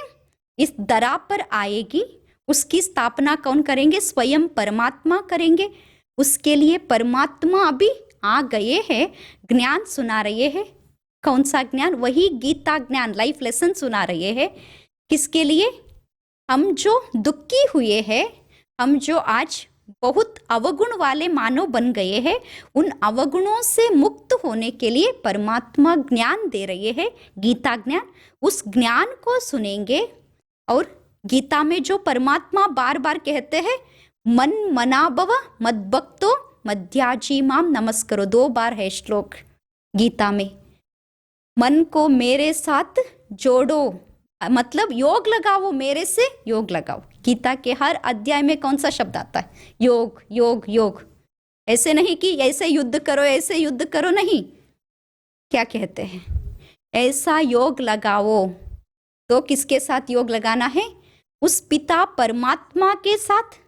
इस दरा पर आएगी। उसकी स्थापना कौन करेंगे? स्वयं परमात्मा करेंगे। उसके लिए परमात्मा अभी आ गए हैं, ज्ञान सुना रहे हैं। कौन सा ज्ञान? वही गीता ज्ञान, लाइफ लेसन सुना रहे हैं। किसके लिए? हम जो दुखी हुए हैं, हम जो आज बहुत अवगुण वाले मानव बन गए हैं, उन अवगुणों से मुक्त होने के लिए परमात्मा ज्ञान दे रहे हैं, गीता ज्ञान। उस ज्ञान को सुनेंगे। और गीता में जो परमात्मा बार बार कहते हैं, मन मना भव मद्भक्तो मध्याजी माम नमस्करो, 2 बार है श्लोक गीता में। मन को मेरे साथ जोड़ो, मतलब योग लगाओ, मेरे से योग लगाओ। गीता के हर अध्याय में कौन सा शब्द आता है? योग योग योग। ऐसे नहीं कि ऐसे युद्ध करो, ऐसे युद्ध करो, नहीं। क्या कहते हैं? ऐसा योग लगाओ। तो किसके साथ योग लगाना है? उस पिता परमात्मा के साथ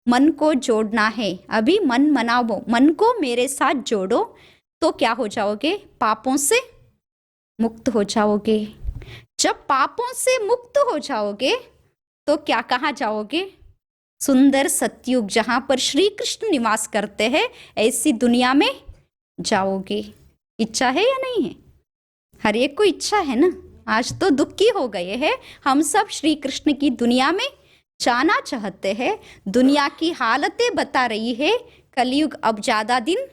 मन को जोड़ना है। अभी मन मनाओ, मन को मेरे साथ जोड़ो, तो क्या हो जाओगे? पापों से मुक्त हो जाओगे। जब पापों से मुक्त हो जाओगे तो क्या कहाँ जाओगे? सुंदर सतयुग, जहां पर श्री कृष्ण निवास करते हैं, ऐसी दुनिया में जाओगे। इच्छा है या नहीं है? हर एक को इच्छा है ना। आज तो दुखी हो गए हैं हम सब, श्री कृष्ण की दुनिया में जाना चाहते हैं। दुनिया की हालतें बता रही है, कलयुग अब ज्यादा दिन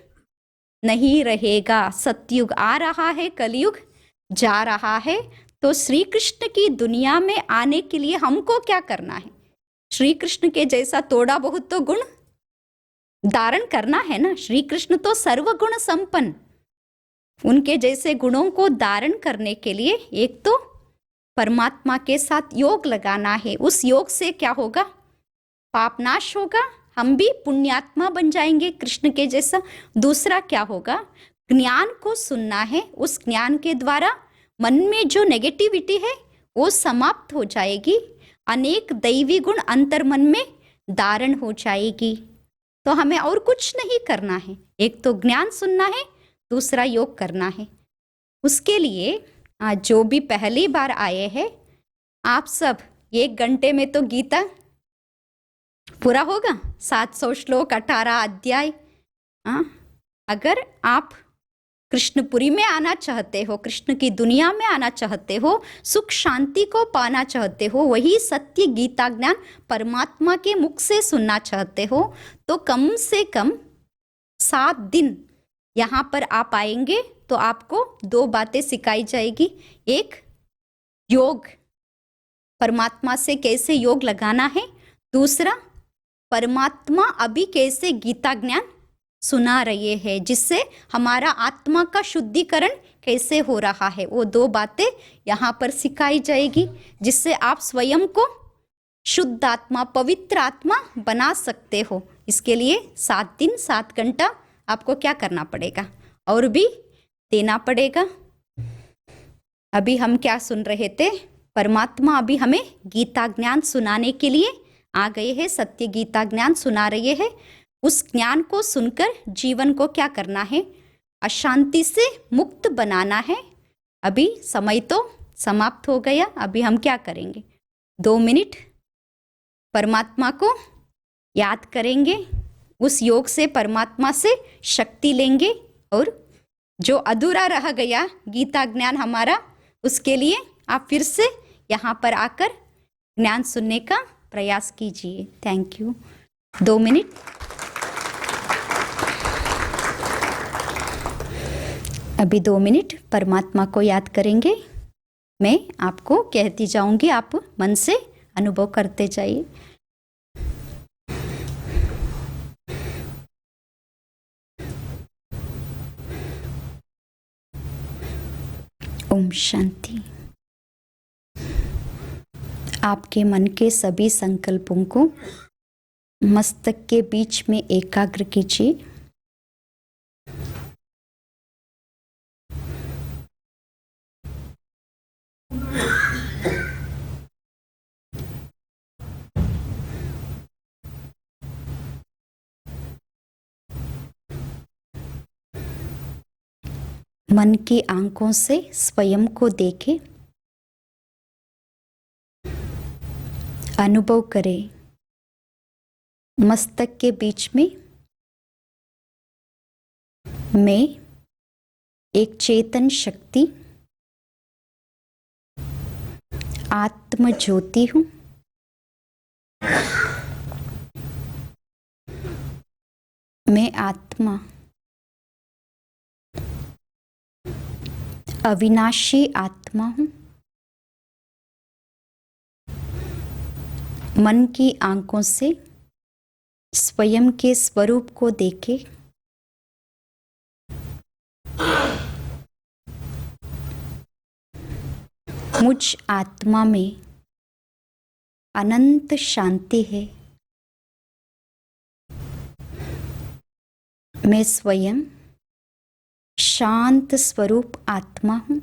नहीं रहेगा। सतयुग आ रहा है, कलयुग जा रहा है। तो श्री कृष्ण की दुनिया में आने के लिए हमको क्या करना है? श्री कृष्ण के जैसा थोड़ा बहुत तो गुण धारण करना है ना। श्री कृष्ण तो सर्वगुण संपन्न, उनके जैसे गुणों को धारण करने के लिए एक तो परमात्मा के साथ योग लगाना है। उस योग से क्या होगा? पाप नाश होगा, हम भी पुण्यात्मा बन जाएंगे कृष्ण के जैसा। दूसरा क्या होगा? ज्ञान को सुनना है। उस ज्ञान के द्वारा मन में जो नेगेटिविटी है वो समाप्त हो जाएगी। अनेक दैवी गुण अंतर मन में धारण हो जाएगी। तो हमें और कुछ नहीं करना है, एक तो ज्ञान सुनना है, दूसरा योग करना है। उसके लिए आज जो भी पहली बार आए हैं, आप सब 1 घंटे में तो गीता पूरा होगा। 700 श्लोक, 18 अध्याय। अगर आप कृष्णपुरी में आना चाहते हो, कृष्ण की दुनिया में आना चाहते हो, सुख शांति को पाना चाहते हो, वही सत्य गीता ज्ञान परमात्मा के मुख से सुनना चाहते हो, तो कम से कम 7 दिन यहाँ पर आप आएंगे तो आपको 2 बातें सिखाई जाएगी। एक, योग, परमात्मा से कैसे योग लगाना है। दूसरा, परमात्मा अभी कैसे गीता ज्ञान सुना रहे हैं, जिससे हमारा आत्मा का शुद्धिकरण कैसे हो रहा है। वो 2 बातें यहाँ पर सिखाई जाएगी, जिससे आप स्वयं को शुद्ध आत्मा, पवित्र आत्मा बना सकते हो। इसके लिए 7 दिन 7 घंटा आपको क्या करना पड़ेगा? और भी देना पड़ेगा। अभी हम क्या सुन रहे थे? परमात्मा अभी हमें गीता ज्ञान सुनाने के लिए आ गए हैं, सत्य गीता ज्ञान सुना रहे हैं। उस ज्ञान को सुनकर जीवन को क्या करना है? अशांति से मुक्त बनाना है। अभी समय तो समाप्त हो गया। अभी हम क्या करेंगे? 2 मिनट परमात्मा को याद करेंगे। उस योग से परमात्मा से शक्ति लेंगे, और जो अधूरा रह गया गीता ज्ञान हमारा, उसके लिए आप फिर से यहाँ पर आकर ज्ञान सुनने का प्रयास कीजिए। Thank you. 2 मिनट। अभी 2 मिनट परमात्मा को याद करेंगे। मैं आपको कहती जाऊंगी, आप मन से अनुभव करते जाइए। ओम शांति। आपके मन के सभी संकल्पों को मस्तक के बीच में एकाग्र कीजिए। मन की आंखों से स्वयं को देखें, अनुभव करें मस्तक के बीच में मैं एक चेतन शक्ति आत्म ज्योति हूँ। मैं आत्मा अविनाशी आत्मा हूँ। मन की आंखों से स्वयं के स्वरूप को देखे मुझ आत्मा में अनंत शांति है। मैं स्वयं शांत स्वरूप आत्मा हूँ।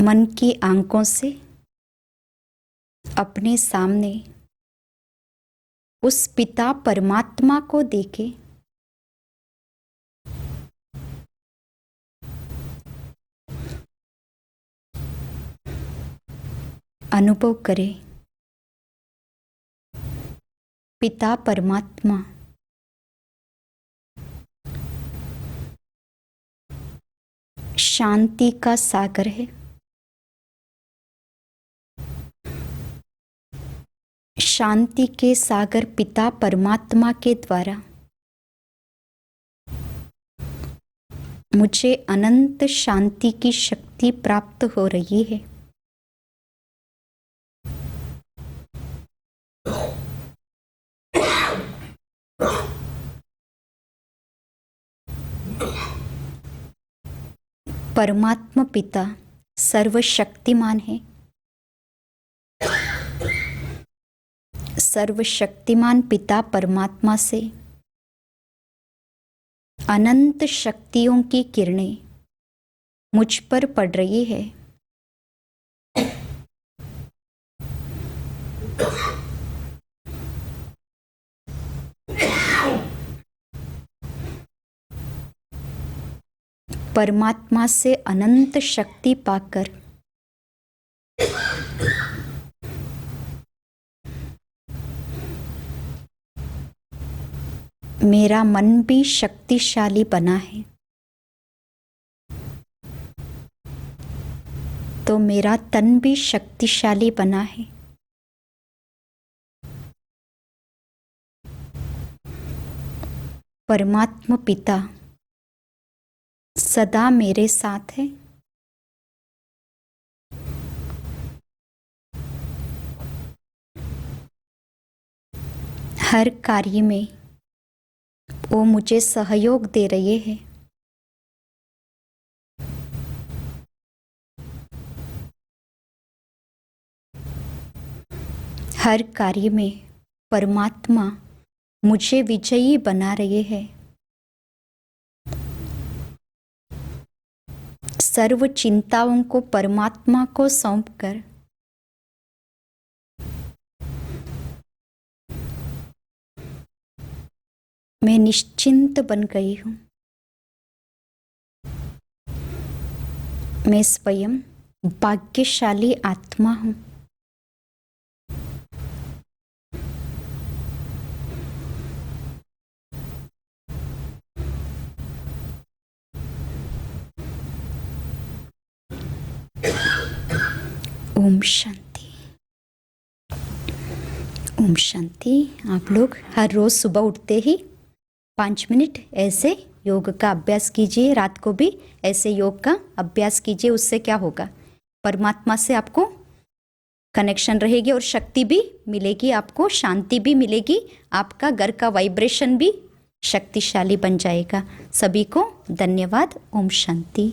मन की आंखों से अपने सामने उस पिता परमात्मा को देखे अनुभव करे पिता परमात्मा शांति का सागर है। शांति के सागर पिता परमात्मा के द्वारा मुझे अनंत शांति की शक्ति प्राप्त हो रही है। परमात्मा पिता सर्वशक्तिमान है। सर्वशक्तिमान पिता परमात्मा से अनंत शक्तियों की किरणें मुझ पर पड़ रही है। परमात्मा से अनंत शक्ति पाकर मेरा मन भी शक्तिशाली बना है, तो मेरा तन भी शक्तिशाली बना है। परमात्मा पिता सदा मेरे साथ है। हर कार्य में वो मुझे सहयोग दे रहे हैं। हर कार्य में परमात्मा मुझे विजयी बना रहे हैं। सर्व चिंताओं को परमात्मा को सौंपकर मैं निश्चिंत बन गई हूँ। मैं स्वयं भाग्यशाली आत्मा हूँ। ओम शांति। ओम शांति। आप लोग हर रोज सुबह उठते ही 5 मिनट ऐसे योग का अभ्यास कीजिए। रात को भी ऐसे योग का अभ्यास कीजिए। उससे क्या होगा, परमात्मा से आपको कनेक्शन रहेगी और शक्ति भी मिलेगी, आपको शांति भी मिलेगी, आपका घर का वाइब्रेशन भी शक्तिशाली बन जाएगा। सभी को धन्यवाद। ओम शांति।